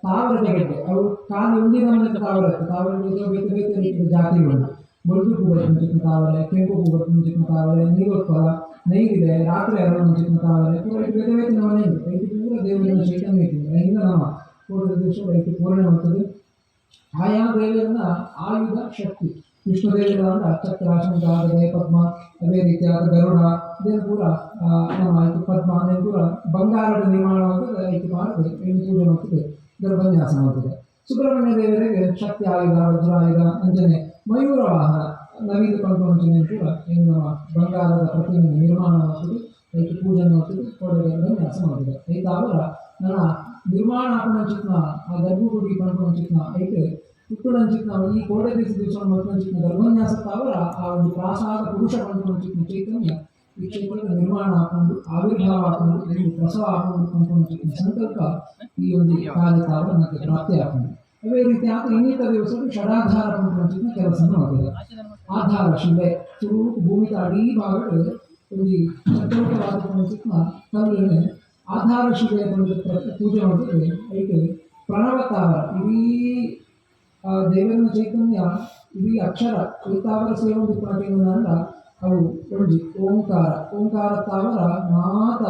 ತಾವರದ ಗೆಡ್ಡೆ ಅವು ಕಾಲು ಒಂದಿನ ತಾವರ ತಾವರದಲ್ಲಿ ಬೇರೆ ಬೇರೆ ರೀತಿಯ ಜಾತಿಗಳು ಬೊಳ್ಳು ಹೂ ಬರ್ತಿನ ತಾವರೆ, ಕೆಂಪು ಹೂ ಬರ್ತಿನ ತಾವರೆ, ನೀರೋತ್ಪಲ ನೈಗಿದೆ ರಾತ್ರಿ ಅರವತ್ತು ಚಿಕ್ಕ ತಾವರೆ ಪೂರ ಬೇರೆ ಬೇರೆ ಮನೆ ಐದು ಪೂರ ದೇವರನ್ನ ಚೈತನ್ಯ ಇಟ್ಟಿದೆ. ಐದು ನಮ್ಮ ಪೂರ್ವ ದಿವಸ ಐದು ಪೂರ್ಣ ಮಾಡ್ತದೆ. ಆಯಾ ದೇವರನ್ನ ಆಯುಧ ಶಕ್ತಿ ವಿಷ್ಣುದೇವರಾದ ಚಕ್ರ ಶಂಖ ಪದ್ಮ ಅದೇ ರೀತಿಯಾದ ಗರುಡ ಇದನ್ನು ಕೂಡ ನಮ್ಮ ಆಯ್ತು ಪದ್ಮ ಅದನ್ನು ಕೂಡ ಬಂಗಾರದ ನಿರ್ಮಾಣವಾದ ಐದು ಮಾಡಿದೆ ಎಂದು ಪೂಜೆ ಮಾಡ್ತದೆ ಗರ್ಭನ್ಯಾಸ ಮಾಡ್ತದೆ. ಸುಬ್ರಹ್ಮಣ್ಯ ದೇವರಿಗೆ ಶಕ್ತಿ ಆಯುಧ ವಜ್ರಾಯುಧ ಅಂಜನೆ ಮಯೂರ ವಾಹನ ನವೀನ ಕಂಪನಿ ಕೂಡ ಇನ್ನು ನಮ್ಮ ಬಂಗಾರದ ಪ್ರತಿಮೆಯನ್ನು ನಿರ್ಮಾಣ ಮಾಡ್ತದೆ ಐದು ಪೂಜೆ ಮಾಡ್ತದೆ ಕೋಡೆ ಗರ್ಭನ್ಯಾಸ ಮಾಡ್ತದೆ. ಐದು ಅವರ ನನ್ನ ನಿರ್ಮಾಣ ಚಿತ್ನ ಆ ಗರ್ಭಗುಡಿ ಕಂಪನಿ ಚಿತ್ನ ಐತೆ ಹುಟ್ಟುನಂಚಿನ ಈ ಕೋಡೆ ದಿವಸ ಮತ್ತೊಂಚಿನ ಗರ್ಭನ್ಯಾಸ ಅವರ ಆ ಒಂದು ಪ್ರಾಸಾದ ಪುರುಷ ಕಂಡುಕೊಂಚಿನ ಚೈತನ್ಯ ಈ ಕ್ಷೇತ್ರದ ನಿರ್ಮಾಣ ಹಾಕೊಂಡು ಆವಿರ್ಭಾವ ಹಾಕೊಂಡು ಇಲ್ಲಿ ಪ್ರಸವ ಹಾಕೊಂಡು ಕಂಡುಕೊಂಚಿನ ಸಂಕಲ್ಪ ಈ ಒಂದು ಕಾರ್ಯತಾವ ನನಗೆ ಪ್ರಾಪ್ತಿ ಹಾಕೊಂಡು ಅದೇ ರೀತಿ ಆದ ಇನ್ನಿತರ ದಿವಸಗಳು ಷಡಾಧಾರ ಕಂಡುಕೊಂಚಿನ ಕೆಲಸ ಮಾಡ್ತದೆ. ಆಧಾರ ಶಿಲೆ ಸುರೂಪ ಭೂಮಿಕ ಅಡೀ ಭಾಗಗಳು ಒಂದು ಚತುರ್ಥವಾದ ಕಂಚಿನ ಕಲ್ಲಿನ ಆಧಾರ ಶಿಲೆಯ ಪೂಜೆ ಮಾಡಿದ್ರೆ ಐತೆ ಪ್ರಣವತಾವ ಇಡೀ ದೇವರನ ಚೈತನ್ಯ ಇಡೀ ಅಕ್ಷರ ಐತಾವರ ಸೇವೊಂದು ಪ್ರಾಣಿಗಳನ್ನ ಅವು ಒಂದು ಓಂಕಾರ ತಾವರ ಮಾತ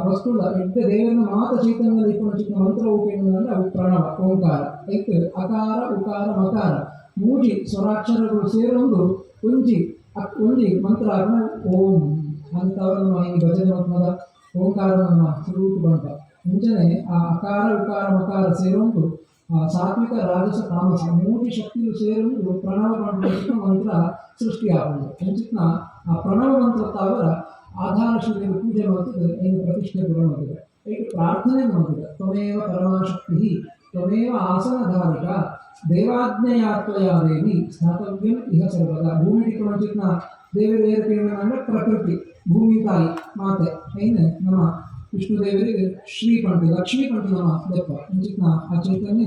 ವಸ್ತುದ ಎಡ್ಡೆ ದೇವರನ ಮಾತ ಚೈತನ್ಯದಲ್ಲಿ ಇಟ್ಕೊಂಡು ಮಂತ್ರ ಉಪಯೋಗ ಅವು ಪ್ರಣವ ಓಂಕಾರ ಐತೆ ಅಕಾರ ಉಕಾರ ಮಕಾರ ಮೂಜಿ ಸ್ವರಾಕ್ಷರಗಳು ಸೇರೊಂದು ಒಂಜಿ ಮಂತ್ರ ಓಂ ಅಂತವರ ನಮ್ಮ ಈ ಭಜನೆ ಮತದ ಓಂಕಾರ ನಮ್ಮ ಸ್ವರೂಪ ಬಂಟ ಮುಂಚೆನೆ ಆ ಅಕಾರ ಉಕಾರ ಮಕಾರ ಸೇರೊಂದು ಸಾತ್ವಿಕ ರಾಜಸ ತಾಮಸ ಮೂರು ಶಕ್ತಿಯು ಸೇರುವುದು ಪ್ರಣವ ಮಂತ್ರ ಸೃಷ್ಟಿಯಾಗುವುದು. ಅಂಚಿನ ಆ ಪ್ರಣವ ಮಂತ್ರ ಅವರ ಆಧಾರ ಶಿಲೆಯನ್ನು ಪೂಜೆ ಮಾಡ್ತದೆ ಏನು ಪ್ರತಿಷ್ಠೆ ಕೂಡ ಮಾಡ್ತದೆ ಈಗ ಪ್ರಾರ್ಥನೆ ಮಾಡ್ತದೆ. ತ್ವಮೇವ ಪರಮಾಶಕ್ತಿ ತ್ವಮೇವ ಆಸನಧಾರಿಕ ದೇವಾಜ್ಞೆಯಾತ್ವಯ ದೇವಿ ಸ್ಥಾತವ್ಯಂ ಇಹ ಸರ್ವದ ಭೂಮಿ ಅಂಚಿನ ದೇವರ ಏರಿಕೆ ಪ್ರಕೃತಿ ಭೂಮಿ ತಾಯಿ ಮಾತೆ ಏನು ನಮ್ಮ ವಿಷ್ಣುದೇವರಿಗೆ ಶ್ರೀ ಪಂಟು ಲಕ್ಷ್ಮೀ ಪಂಟು ನಮ್ಮ ದೆಪ್ಪ ಅಂಚಿನ ಆ ಚೈತನ್ಯ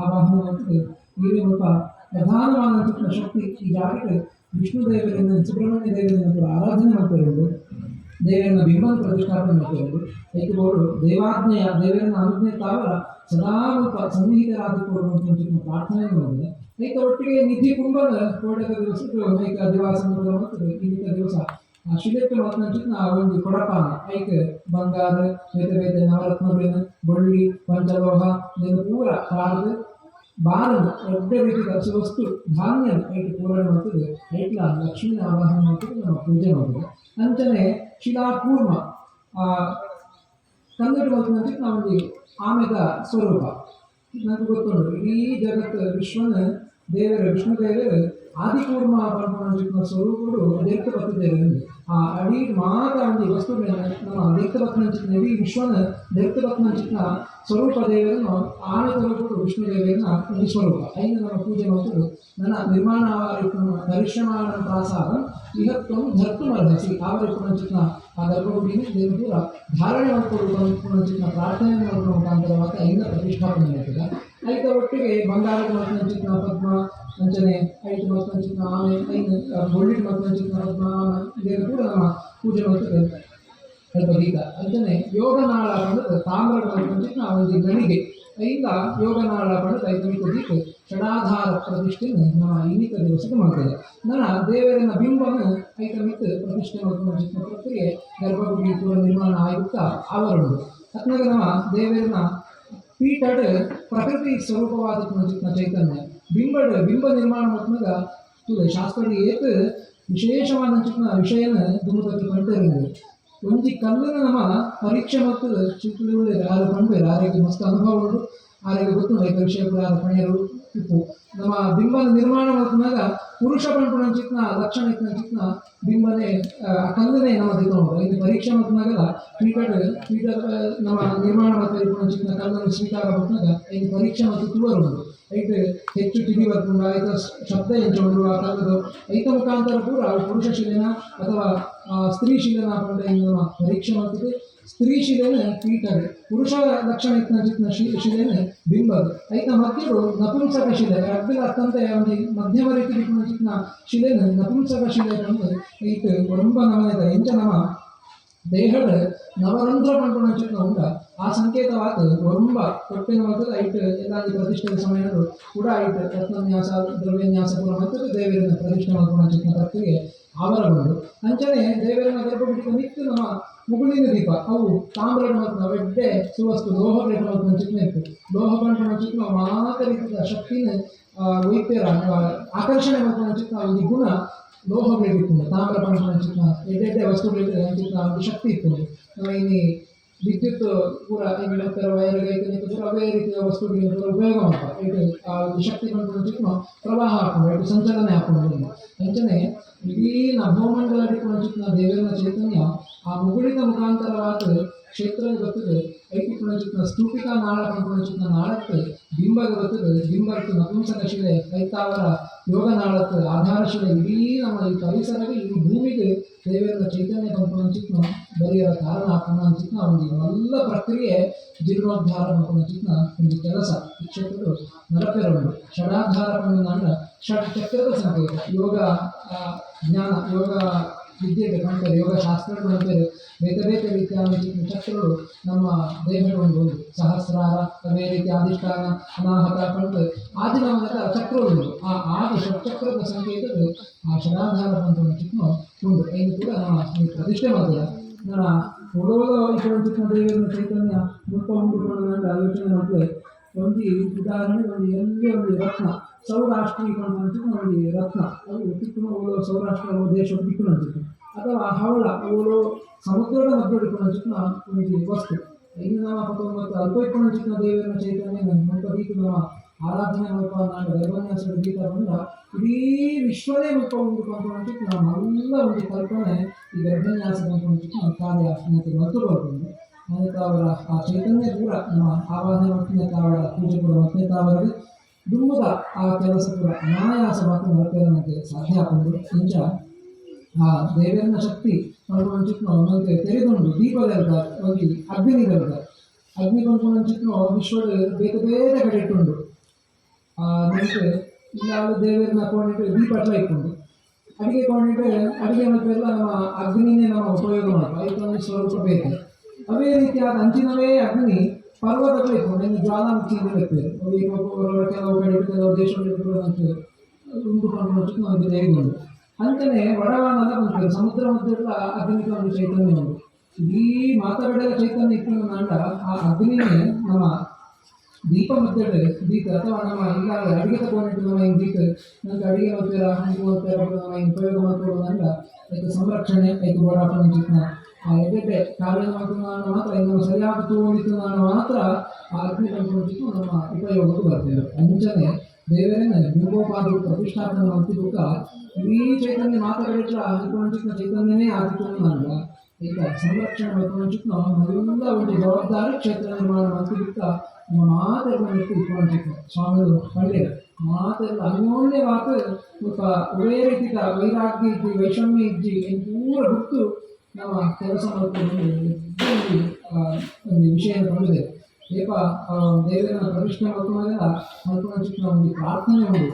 ಆವಾಹನೆ ಮಾಡ್ತದೆ. ವೀರ್ಯರೂಪ ಪ್ರಧಾನವಾದ ಅಂಚಿನ ಶಕ್ತಿ ಈ ಜಾಗಕ್ಕೆ ವಿಷ್ಣುದೇವರಿಂದ ಸುಬ್ರಹ್ಮಣ್ಯ ದೇವರಿಂದ ಕೂಡ ಆರಾಧನೆ ಮಾಡ್ತಿರೋದು ದೇವರನ್ನ ಬಿಂಬನ ಪ್ರತಿಷ್ಠಾಪನೆ ಮಾಡ್ತಿರೋದು ಐಕಬೋಡು ದೇವಾಜ್ಞೆಯ ದೇವರನ್ನ ಅನುಜ್ಞೆ ತಾವರ ಸದಾ ಸನ್ನಿಹಿತರಾದಿಕೊಳ್ಳುವಂಥ ಅಂಚಿನ ಪ್ರಾರ್ಥನೆ ಮಾಡಿದೆ. ಐಕ ಒಟ್ಟಿಗೆ ನಿಧಿ ಕುಂಭದ ಕೋಡೆಗ ದಿವಸಗಳು ಐಕ ದಿವಾಸ ಮತ್ತು ಇನ್ನಿತ ದಿವಸ ಆ ಶಿಲೆಕ್ಕೆ ಮಾತನಾಡಿನ ಆ ಒಂದು ಕೊಡಪಾನ ಐಕೆ ಬಂಗಾರ ಬೇರೆ ಬೇರೆ ನವರತ್ನಗಳೇನು ಬಳ್ಳಿ ಪಂಚಲೋಹ ಇದನ್ನು ಪೂರ ಕಾರದು ಬಾರದು ಎಡ್ಡೆ ರೀತಿಯ ವಸ್ತು ಧಾನ್ಯ ಐಕೆ ಪೂರಣೆ ಮಾಡ್ತದೆ. ಐಟ್ಲ ಲಕ್ಷ್ಮೀನ ಆವಾಹನೆ ಮಾಡ್ತದೆ ನಮ್ಮ ಪೂಜೆ ಮಾಡ್ತದೆ. ಅಂಚನೆ ಶಿಲಾಪೂರ್ಣ ಕನ್ನಡ ಮಾತನಾಡಿ ನಾವೊಂದು ಆಮೆದ ಸ್ವರೂಪ ನನಗೆ ಗೊತ್ತುಂಟು ಇಡೀ ಜಗತ್ತು ವಿಶ್ವನ ದೇವರ ವಿಷ್ಣುದೇವರು ಆದಿಕೂರ್ಮ ಪರಮಾಣುಜಿನ ಸ್ವರೂಪಗಳು ದೇಕ್ತ ಬರ್ತದೆ. ಆ ಅಡಿ ಮಾತ ಒಂದು ವಸ್ತುಗಳನ್ನ ನಮ್ಮ ದೇಕ್ತ ಬರ್ತನ ಇಡೀ ವಿಶ್ವನ ದೇಕ್ತ ಬರ್ತನ ಸ್ವರೂಪ ದೇವರನ್ನು ಆನಂದಗಳು ವಿಷ್ಣು ದೇವರನ್ನ ಒಂದು ಸ್ವರೂಪ ಐದು ನಮ್ಮ ಪೂಜೆ ಮತ್ತು ನನ್ನ ನಿರ್ಮಾಣ ದರ್ಶಮಾನ ಪ್ರಾಸಾದ ಇಹತ್ವ ಧರ್ತು ಮರ್ಹಸಿ ಆವರಿಸಿನ ಆ ಗರ್ಭಗುಡಿని ದೇವರು ಕೂಡ ಧಾರಣೆ ಮಾಡಿಕೊಳ್ಳುವಂಚಿನ ಪ್ರಾರ್ಥನೆ ಮಾಡುವ ಮುಖಾಂತರವಾಗಿ ಐದ ಪ್ರತಿಷ್ಠಾಪನೆ ಮಾಡ್ತದೆ. ಐದ ಒಟ್ಟಿಗೆ ಬಂಗಾರದ ಮತ್ತಂಚಿನ ಪದ್ಮ ಅಂಚನೆ ಐದು ಮತ್ತಂಚಿನ ಆಮೆ ಐದು ಗೋಲ್ಡಿನ ಮತ್ತಂಚಿನ ಪದ್ಮ ಆಮೆ ದೇವರು ಕೂಡ ನಮ್ಮ ಪೂಜೆ ಮಾಡ್ತದೆ. ಸ್ವಲ್ಪ ಗೀತ ಅಂಚನೆ ಯೋಗನಾಳ ಪಂಡದ ತಾಮ್ರದ ಮತ್ತಂಚಿನ ಒಂದು ಗಣಿಗೆ ಐದ ಯೋಗನಾಳ ಪಂಡದ ಐದಮಿಕ ದೀಪ ಷಡಾಧಾರ ಪ್ರತಿಷ್ಠೆ ನಮ್ಮ ಇನ್ನಿತ ದಿವಸಕ್ಕೆ ಮಾಡ್ತದೆ. ನನ್ನ ದೇವರಿನ ಬಿಂಬನ ಐತಮಿತ್ ಪ್ರತಿಷ್ಠೆ ಮಾಡುವ ಪ್ರಕ್ರಿಯೆ ಗರ್ಭಗುಡಿ ಕೂಡ ನಿರ್ಮಾಣ ಆಯುಕ್ತ ಅವರುಂಡು. ಅತ್ನಾಗ ನಮ್ಮ ದೇವರಿನ ಪೀಠಡ್ ಪ್ರಕೃತಿ ಸ್ವರೂಪವಾದ ಚೈತನ್ಯ ಬಿಂಬ ನಿರ್ಮಾಣ ಮತ್ನಾಗ ಶಾಸ್ತ್ರ ಏತ್ ವಿಶೇಷವಾದ ವಿಷಯನ ದುಮುತಕ್ಕೆ ಕಂಡಿರುವುದು ಒಂಜಿ ಕಲ್ಲನ ನಮ್ಮ ಪರೀಕ್ಷೆ ಮತ್ತು ಚಿಕ್ಕಳು ಯಾರು ಕಂಡು ಆರೋಗ್ಯ ಮಸ್ತ್ ಅನುಭವ ಉಂಟು. ಆರೋಗ್ಯ ಗೊತ್ತು ರೈತ ವಿಷಯ ಕೂಡ ಪಣ್ಯರು ಇಪ್ಪು ನಮ್ಮ ಬಿಂಬನ ನಿರ್ಮಾಣ ಮಾಡ್ಕೊಂಡಾಗ ಪುರುಷ ಪಂಪುನ ಲಕ್ಷಣ ಚಿತ್ನ ಬಿಂಬನೆ ಕಲ್ಲನೆ ನಮ್ಮ ದಿಕ್ಕೊಂಡು ಇದು ಪರೀಕ್ಷೆ ಮಾಡ್ಕೊಂಡಾಗಲ್ಲ ಪೀಠ ನಮ್ಮ ನಿರ್ಮಾಣ ಮತ್ತು ಚಿತ್ನ ಕಲ್ಲನ್ನು ಸ್ವೀಕಾರ ಮಾಡ್ಕೊಂಡಾಗ ಇದು ಪರೀಕ್ಷೆ ಮತ್ತು ತುವರು ಐಟ್ ಹೆಚ್ಚು ತಿಳಿ ಬರ್ಕೊಂಡು ಆಯ್ತು ಶಬ್ದ ಹೆಂಚುಂಡು ಆ ಕಲ್ಲದು ಐತ ಮುಖಾಂತರ ಪೂರ ಪುರುಷ ಶಿಲೆನ ಅಥವಾ ಸ್ತ್ರೀ ಶಿಲೆನ ಹಾಕೊಂಡ ನಮ್ಮ ಪರೀಕ್ಷೆ ಮಾಡ್ತಿದ್ದು ಸ್ತ್ರೀ ಶಿಲೆನ ಪೀಠ ಪುರುಷ ಲಕ್ಷಣ ಚಿತ್ನ ಶಿಲೆನ ಬಿಂಬದು ಐತ ಮಧ್ಯರು ನಪುಂಸಕ ಶಿಲೆ ಅಗ್ಬಿಲ ಅತ್ಯಂತ ಒಂದು ಮಧ್ಯಮ ರೀತಿ ಚಿತ್ನ ಶಿಲೆನ ನಪುಂಸಕ ಶಿಲೆ ಬಂದು ಐಟ್ ரொம்ப ನಮದ ಎಂಚ ನಮ್ಮ ದೇಹದ ನವರಂಧ್ರ ಪಂಪುನ ಚಿತ್ನ ಉಂಟ ಆ ಸಂಕೇತವಾದ ரொம்ப ಕೊಟ್ಟಿನ ಮತ್ತು ಐಟ್ ಎಲ್ಲ ಪ್ರತಿಷ್ಠೆಯ ಸಮಯಗಳು ಕೂಡ ಐಟ್ ರತ್ನನ್ಯಾಸ ದ್ರವ್ಯನ್ಯಾಸ ಕೂಡ ಮತ್ತು ದೇವರಿನ ಪ್ರತಿಷ್ಠೆ ಮಾಡ್ಕೊಂಡ ಚಿತ್ನ ಪ್ರಕ್ರಿಯೆ ಆವರಗೊಂಡು ಅಂಚನೆ ದೇವರಿನ ಗರ್ಭಗುಡಿಗೆ ನಿತ್ಯ ನಮ್ಮ ಮುಗುಳಿನ ದೀಪ ಅವು ತಾಮ್ರದ ಮತ್ತು ಅವೆಡ್ಡೆ ಸುವಸ್ತು ಲೋಹ ಬೇಕನ್ನ ಚಿತ್ನ ಇತ್ತು. ಲೋಹ ಪಂಪುನ ಚಿತ್ನ ಮಾತ ರೀತಿಯ ಶಕ್ತಿನ ವೈದ್ಯರ ಆಕರ್ಷಣೆ ಮಾಡ್ಕೊಂಡ ಚಿತ್ನ ಒಂದು ಗುಣ ಲೋಹ ಬೇಕಿತ್ತು. ತಾಮ್ರ ಪಂಪುನ ಚಿತ್ನ ಎಡ್ಡೆಡ್ಡೆ ವಸ್ತುಗಳಿಗೆ ಚಿತ್ನ ಒಂದು ಶಕ್ತಿ ಇತ್ತು. ಇನ್ನಿ ವಿದ್ಯುತ್ ಕೂಡ ಈಗ ವೈರ್ಗೆ ಪೂರ ಅವೇ ರೀತಿಯ ವಸ್ತುಗಳಿಗೆ ಪೂರ ಉಪಯೋಗ ಮಾಡ್ತಾರೆ. ಆ ಒಂದು ಶಕ್ತಿ ಪಂಪುನ ಚಿತ್ನ ಪ್ರವಾಹ ಹಾಕೊಂಡು ಸಂಚಲನೆ ಹಾಕೊಂಡು ಅಂಚನೆ ಇಡೀ ನಭೋಮಂಡಲ ಚಿತ್ನ ದೇವರ ಚೈತನ್ಯ ಆ ಮುಗುಳಿನ ಮುಖಾಂತರವಾದ ಕ್ಷೇತ್ರ ಗೊತ್ತದೆ. ಐತಿ ಚಿತ್ನ ಸ್ತೂಪಿಕಾ ನಾಳ ಚಿತ್ನ ನಾಳಕ್ಕೆ ಬಿಂಬಗೆ ಗೊತ್ತದೆ. ಬಿಂಬಕ್ಕೆ ನಪುಂಸಕ ಶಿಲೆ ಐತಾವರ ಯೋಗ ನಾಳಕ್ಕೆ ಆಧಾರ ಶಿಲೆ ಇಡೀ ನಮ್ಮ ಈ ಪರಿಸರಕ್ಕೆ ಈ ಭೂಮಿಗೆ ದೇವರ ಚೈತನ್ಯ ಚಿತ್ನ ಬರೆಯರ ಕಾರಣ ಹಾಕೋಣ ಚಿತ್ನ ಒಂದು ಎಲ್ಲ ಪ್ರಕ್ರಿಯೆ ಜೀರ್ಣೋದ್ಧಾರ ಚಿತ್ನ ಒಂದು ಕೆಲಸ ಈ ಕ್ಷೇತ್ರಗಳು ನರಪೆರಡು ಷಡಾಧಾರ ಅಂದ್ರೆ ಷಟ್ ಚಕ್ರದ ಸಂಕೇತ ಯೋಗ ಜ್ಞಾನ ಯೋಗ ವಿದ್ಯೆಗೆ ಕಾಣ್ತಾರೆ. ಯೋಗ ಶಾಸ್ತ್ರಗಳು ಅಂತಾರೆ. ಬೇರೆ ರೀತಿಯಾದ ಚಕ್ರಗಳು ನಮ್ಮ ದೇಹಗೊಂಡು ಸಹಸ್ರಾರ ಅದೇ ರೀತಿ ಅಧಿಷ್ಠಾನ ಅನಾಹತ ಕಂಡು ಆದಿ ನಮಗ ಚಕ್ರಗಳು ಆ ಆದಿ ಷಟ್ಚಕ್ರದ ಸಂಕೇತಗಳು ಆ ಷಡಾಧಾರ ಪಂಪುನ ಚಿತ್ನ ಉಂಟು. ಐದು ಕೂಡ ನಮ್ಮ ಪ್ರತಿಷ್ಠೆ ಮಾಡ್ತಾರೆ. ನನ್ನ ಒಡೋದ ಚಿತ್ನ ದೇವರ ಚೈತನ್ಯ ಮುಖ ಉಂಟುಕೊಂಡು ಆಲೋಚನೆ ಮಾಡಿದ್ರೆ ಒಂದು ಉದಾಹರಣೆ ಒಂದು ಎಲ್ಲಿ ಒಂದು ರತ್ನ ಸೌರಾಷ್ಟ್ರೀಯ ಚಿತ್ನ ಒಂದು ರತ್ನ ಅದು ತಿಕ್ಕುನ ಸೌರಾಷ್ಟ್ರ ದೇಶದ ತಿಕ್ಕುನ ಚಿತ್ರ ಅಥವಾ ಹವಳ ಅವಳು ಸಮುದ್ರದ ಮಧ್ಯಡಿಕೊಂಡ ಚಿತ್ನ ಒಂದು ವಸ್ತು ಇನ್ನು ನಮ್ಮ ಮತ್ತು ಅಲ್ಪೈಕೊಂಡ ಚಿತ್ನ ದೇವರ ಚೈತನ್ಯ ಮುಖ ದೀಪ ನಮ್ಮ ಆರಾಧನೆ ಮುಖ ನಾನು ಗರ್ಭನ್ಯಾಸದ ಗೀತ ಬಂದ ಇಡೀ ವಿಶ್ವನೇ ಮುಖ ಉಂಟುಕೊಂಡ ಚಿತ್ರ ನಮ್ಮೆಲ್ಲ ಒಂದು ಕಲ್ಪನೆ ಈ ಗರ್ಭನ್ಯಾಸ ಚಿತ್ರ ಕಾರ್ಯ ಮತ್ತು ಬರ್ಕೊಂಡು ಮತ್ತು ಅವರ ಆ ಚೈತನ್ಯ ಕೂಡ ನಮ್ಮ ಆವಾಹನೆ ಮತ್ತು ಅವರ ಪೂಜೆ ಕೂಡ ಮತ್ತೆ ಅವರಿಗೆ ದುಮ್ಮದ ಆ ಕೆಲಸ ಕೂಡ ಅನಾಯಾಸ ಮಾತ್ರ ನರಪೇರನಕ್ಕೆ ಸಾಧ್ಯ ಹಾಕೊಂಡು ಇಂಚ ಆ ದೇವರನ ಶಕ್ತಿ ಚಿತ್ನ ಒಂದೊಂದು ತೆರೆದುಂಡು ದೀಪದ ಒಂದು ಅಗ್ನಿಗಲ್ದ ಅಗ್ನಿ ಚಿತ್ನ ವಿಶ್ವದ ಬೇರೆ ಕಡೆ ಇಟ್ಟುಂಡು ನೆನಪು ಯಾವ ದೇವರನ್ನ ಕೊಂಡಿಟ್ಟು ದೀಪ ಅಟ್ಲ ಇಟ್ಕೊಂಡು ಅಡಿಗೆ ಕೊಂಡಿಟ್ಟು ಅಡಿಗೆ ಮತ್ತೆಲ್ಲ ನಮ್ಮ ಅಗ್ನಿನೇ ನಮ್ಮ ಉಪಯೋಗ ಮಾಡ್ತಾರೆ. ಅದಕ್ಕೊಂದು ಸ್ವರೂಪ ಬೇಕು. ಅವೇ ರೀತಿಯಾದ ಅಂಚಿನವೇ ಅಗ್ನಿ ಪರ್ವತಗಳು ಇಟ್ಕೊಂಡು ಜ್ವಾಲಾಮುಖಿಯಿಂದ ಇರ್ತದೆ. ಕೆಲವು ಕಡೆ ಕೆಲವು ದೇಶಗಳು ಉಂಟುಕೊಂಡು ಚಿಕ್ಕ ದೇವಿಗೊಂಡು ಅಂತಾನೆ ವಡವಾನದ ಬಂತು ಸಮುದ್ರ ಮಧ್ಯದ ಅಗ್ನಿಗೆ ಒಂದು ಚೈತನ್ಯ ಉಂಟು. ಇಡೀ ಮಾತಾಡೋ ಚೈತನ್ಯ ಇತ್ತು ಅಂಡ ಆ ಅಗ್ನಿನೇ ನಮ್ಮ ದೀಪ ಮಧ್ಯೆ ದೀಪ ಅಥವಾ ನಮ್ಮ ಈಗ ಅಡಿಗೆ ತಗೊಂಡಿಟ್ಟು ನಮ್ಮ ಹಿಂಗೆ ದೀಪ ನಮ್ಗೆ ಅಡಿಗೆ ಮಾಡ್ತೀರ ಹಂಗೆ ಮಾಡ್ತೀರ ನಮ್ಮ ಹಿಂಗೆ ಉಪಯೋಗ ಮಾಡ್ಕೊಳ್ಳೋದು ಅಂಡ ಅದಕ್ಕೆ ಸಂರಕ್ಷಣೆ ಅದಕ್ಕೆ ಓಡಾಟನ ಚಿತ್ನ ಆ ಎಡ್ಡೆ ಕಾರ್ಯ ಮಾಡ್ಕೊಂಡು ಮಾತ್ರ ಇನ್ನು ಸರಿಯಾಗಿ ತಗೊಂಡಿತ್ತು ನಾನು ಮಾತ್ರ ಆ ಅಗ್ನಿ ಚಿತ್ರ ನಮ್ಮ ಉಪಯೋಗಕ್ಕೆ ಬರ್ತೇವೆ. ಅಂಚನೆ ದೇವರೇನ ಬಿಂಬೋಪಾದಿ ಪ್ರತಿಷ್ಠಾಪನೆ ಮಂತಿರುಕ ಇಡೀ ಚೈತನ್ಯ ಮಾತಾಡಿಟ್ಲ ಅನುಕೂಲಿಸಿದ ಚೈತನ್ಯನೇ ಆದಿತ್ಯನಲ್ಲ ಈಗ ಸಂರಕ್ಷಣೆ ಮಾಡ್ಕೊಂಡಿತ್ತು ನಾವೆಲ್ಲ ಒಂದು ಜವಾಬ್ದಾರಿ ಕ್ಷೇತ್ರ ನಿರ್ಮಾಣ ಮಂತಿರುಕ ನಮ್ಮ ಮಾತೆಲ್ಲ ಇಟ್ಟು ಇಟ್ಕೊಂಡಿತ್ತು ಸ್ವಾಮಿಗಳು ಒಳ್ಳೆಯ ಮಾತೆಲ್ಲ ಅನ್ಯೋನ್ಯ ಮಾತು ಒಳ್ಳೆ ರೀತಿಯ ವೈರಾಗ್ಯ ಇದ್ದು ವೈಷಮ್ಯ ಇದ್ದು ಏನು ಪೂರ ಗುರ್ತು ನಮ್ಮ ಕೆಲಸ ಮಾಡ್ಕೊಂಡು ಒಂದು ವಿಷಯ ಬಂದಿದೆ ಏಪ ದೇವರನ್ನ ಪ್ರತಿಷ್ಠೆ ಮಾಡ್ಕೊಂಡಾಗ ಒಂದು ಪ್ರಾರ್ಥನೆ ಉಂಟು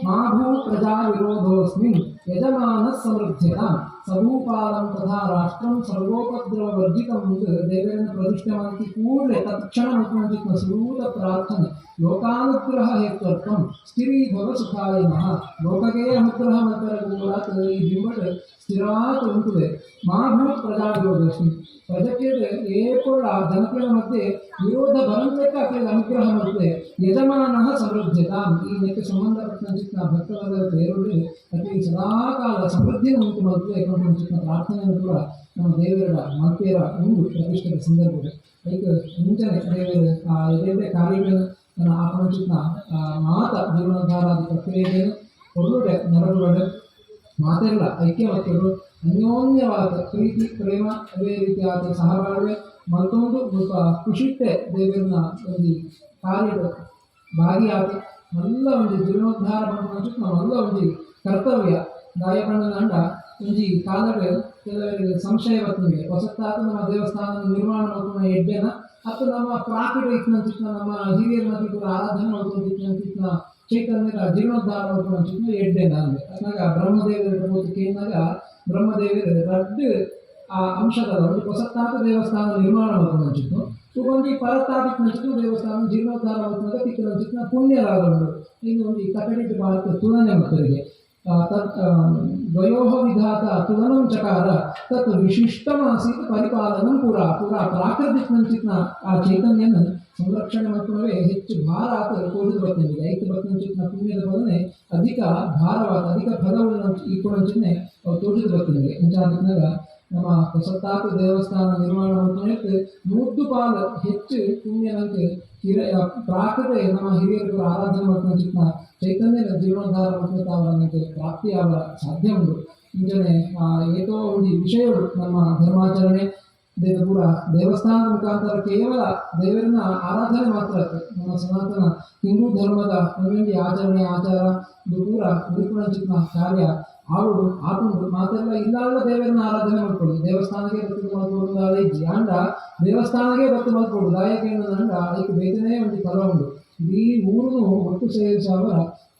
ಮಾಭೂ ಪ್ರಜಾ ವಿರೋಧೋಸ್ಮಿನ್ ಯಜಮಾನ ಸಮೃದ್ಧತ ಸಭೂಪಾಲಂ ತಥಾ ರಾಷ್ಟ್ರಂ ಸರ್ವೋಪದ್ರವ ವರ್ಜಿತಂ ದೇವರನ್ನ ಪ್ರತಿಷ್ಠೆ ಮಾಡಿ ಕೂಡಲೇ ತತ್ಕ್ಷಣ ಮಾಡ್ಕೊಂಡು ಸೂತ ಪ್ರಾರ್ಥನೆ ಲೋಕಾನುಗ್ರಹ ಹೇತ್ವರ್ಥಂ ಸ್ಥಿರೀಭವ ಸುಖಾಯ ನಃ ಲೋಕಕ್ಕೆ ಅನುಗ್ರಹ ಮಾಡ್ತಾರೆ ಈ ಬಿಂಬಟ್ ಸ್ಥಿರಾತ್ ಉಂಟುದೆ ಮಾಭೂತ್ ಪ್ರಜಾ ವಿರೋಧೋಸ್ಮಿನ್ ಪ್ರಜಕ್ಕೆ ಏರ್ಕೊಳ್ಳ ಜನತೆಯ ಮಧ್ಯೆ ವಿರೋಧ ಬರಂತಕ್ಕ ಅನುಗ್ರಹ ಮಾಡುತ್ತೆ ಯಜಮಾನ ಸಮೃದ್ಧತ ಈ ಇದಕ್ಕೆ ಸಂಬಂಧಪಟ್ಟಂಚಿನ ಭಕ್ತವಾದ ಬೇರುಳ್ಳಿ ಅತಿ ಸದಾಕಾಲ ಸಮೃದ್ಧಿಯನ್ನು ಉಂಟು ಮಾಡುತ್ತೆ ಯಾಕಂದ್ರೆ ಪ್ರಾರ್ಥನೆಯನ್ನು ಕೂಡ ನಮ್ಮ ದೇವರ ಮಂತ್ರಿಯರ ಒಂದು ಪ್ರತಿಷ್ಠೆಯ ಸಂದರ್ಭದಲ್ಲಿ ಅದಕ್ಕೆ ಮುಂಚೆನೆ ದೇವರ ಎದೆ ಕಾರ್ಯಗಳನ್ನು ಆಪಂಚಿನ ಮಾತ ಜೀವನೋದ್ಧಾರಾದ ಪ್ರಕ್ರಿಯೆಯನ್ನು ಒಳ್ಳೆ ನರಗಳು ಮಾತೆಲ್ಲ ಐಕ್ಯಮತ್ಯರು ಅನ್ಯೋನ್ಯವಾದ ಪ್ರೀತಿ ಪ್ರೇಮ ಅದೇ ರೀತಿಯಾದ ಸಹಬಾಳ್ವೆ ಮತ್ತೊಂದು ಸ್ವಲ್ಪ ಖುಷಿತ್ತೆ ದೇವರನ್ನ ಒಂದು ಕಾರ್ಯದ ಭಾಗಿಯಾದ ಎಲ್ಲ ಒಂದು ಜೀರ್ಣೋದ್ಧಾರ ಮಾಡುವಂಥ ನಾವೆಲ್ಲ ಒಂದು ಕರ್ತವ್ಯ ಗಾಯಪಣ್ಣನ ಒಂದು ಕಾಲಕ್ಕೆ ಕೆಲವರಿಗೆ ಸಂಶಯ ಬರ್ತದೆ ಹೊಸತಾತ ನಮ್ಮ ದೇವಸ್ಥಾನದ ನಿರ್ಮಾಣ ಮಾಡ್ಕೊಂಡ ಎಡ್ಡೆನ ಅಥವಾ ನಮ್ಮ ಪ್ರಾಫಿಟ್ ಇತ್ತಿನ ನಮ್ಮ ಹಿರಿಯರ ಮಧ್ಯೆ ಆರಾಧನೆ ಮಾಡ್ಕೊಂಡಿತ್ತಿನ ಚೈತನ್ಯ ಜೀರ್ಣೋದ್ಧಾರ ಮಾಡ್ಕೊಂಡು ಎಡ್ಡೆನ ಅಂದ್ರೆ ಅದಾಗ ಬ್ರಹ್ಮದೇವರ ಕೇಳಿದಾಗ ಬ್ರಹ್ಮದೇವರು ರಡ್ಡು ಆ ಅಂಶದ ಒಂದು ಹೊಸತಾತ ದೇವಸ್ಥಾನ ನಿರ್ಮಾಣ ಮಾಡ್ಕೊಂಡು ಒಂದು ಪರತಾಪಿಕ್ ನಂಚಿತ್ತು ದೇವಸ್ಥಾನ ಜೀರ್ಣೋದ್ಧಾರ ಮಾಡ್ಕೊಂಡಾಗ ತಿಕ್ಕಿನ ನಂಚಿತ್ತು ಪುಣ್ಯರಾಗಗಳು ಇನ್ನು ಒಂದು ಕಟ್ಟಡಿಗೆ ಭಾರತ ತುಲನೆ ಮಕ್ಕಳಿಗೆ ದ್ವಯೋಹ ವಿಧಾತ ತುಲನಂ ಚಕಾರ ತತ್ ವಿಶಿಷ್ಟಮಾಸೀತ್ ಪರಿಪಾಲನಂ ಪೂರ ಪ್ರಾಕೃತಿಕ ನಂಚಿತ್ನ ಆ ಚೈತನ್ಯನ ಸಂರಕ್ಷಣೆ ಮಾಡ್ಕೊಂಡವೇ ಹೆಚ್ಚು ಭಾರ ಆತ ತೋರಿದು ಬರ್ತದೆ ಐಕ್ಯ ಭಕ್ತಂಚಿತ್ನ ಪುಣ್ಯದ ಬದನೆ ಅಧಿಕ ಭಾರವಾದ ಅಧಿಕ ಫಲವನ್ನು ಈ ಕೊಡಂಚಿತ್ನೆ ಅವ್ರು ತೋರಿದು ಬರ್ತದೆ ಅಂಚಾದಾಗ ನಮ್ಮ ಹೊಸತಾಪ ದೇವಸ್ಥಾನ ನಿರ್ಮಾಣ ಮಾಡ್ಕೊಂಡೈತೆ ಮುದ್ದು ಪಾಲ ಹೆಚ್ಚು ಪುಣ್ಯನಂತೆ ಪ್ರಾಕೃತೆ ನಮ್ಮ ಹಿರಿಯರು ಆರಾಧನೆ ಮಾಡ್ಕೊಂಡ ಚೈತನ್ಯ ಜೀರ್ಣೋದ್ಧಾರ ಮಾಡ್ಕೊಂತ ಅವರನ್ನಕ್ಕೆ ಪ್ರಾಪ್ತಿಯಾಗ ಸಾಧ್ಯ ಉಂಟು ಮುಂಜಾನೆ ಏತೋ ಒಂದು ವಿಷಯಗಳು ನಮ್ಮ ಧರ್ಮಾಚರಣೆ ಕೂಡ ದೇವಸ್ಥಾನದ ಮುಖಾಂತರ ಕೇವಲ ದೇವರನ್ನ ಆರಾಧನೆ ಮಾತ್ರ ನಮ್ಮ ಸನಾತನ ಹಿಂದೂ ಧರ್ಮದ ಒಂದೊಂದು ಆಚರಣೆ ಆಚಾರ ಇದು ಕೂಡ ನಿರೂಪಣಚಿತ್ನ ಕಾರ್ಯ ಅವರು ಆಕೊಂಡು ಮಾತೆಲ್ಲ ಇಲ್ಲಾಗ ದೇವರನ್ನ ಆರಾಧನೆ ಮಾಡ್ಕೊಳ್ಳಿ ದೇವಸ್ಥಾನಕ್ಕೆ ಭಕ್ತಿ ಮಾಡ್ಕೊಳ್ಳೋದು ಇಜ್ಜಿ ಅಂಡ ದೇವಸ್ಥಾನಕ್ಕೆ ಭಕ್ತಿ ಮಾಡ್ಕೊಳ್ಳೋದು ದಾಯಕ ಏನಂದ ಅದಕ್ಕೆ ಬೇಕನೇ ಒಂದು ಫಲ ಉಂಟು ಇಡೀ ಊರನ್ನು ಒಟ್ಟು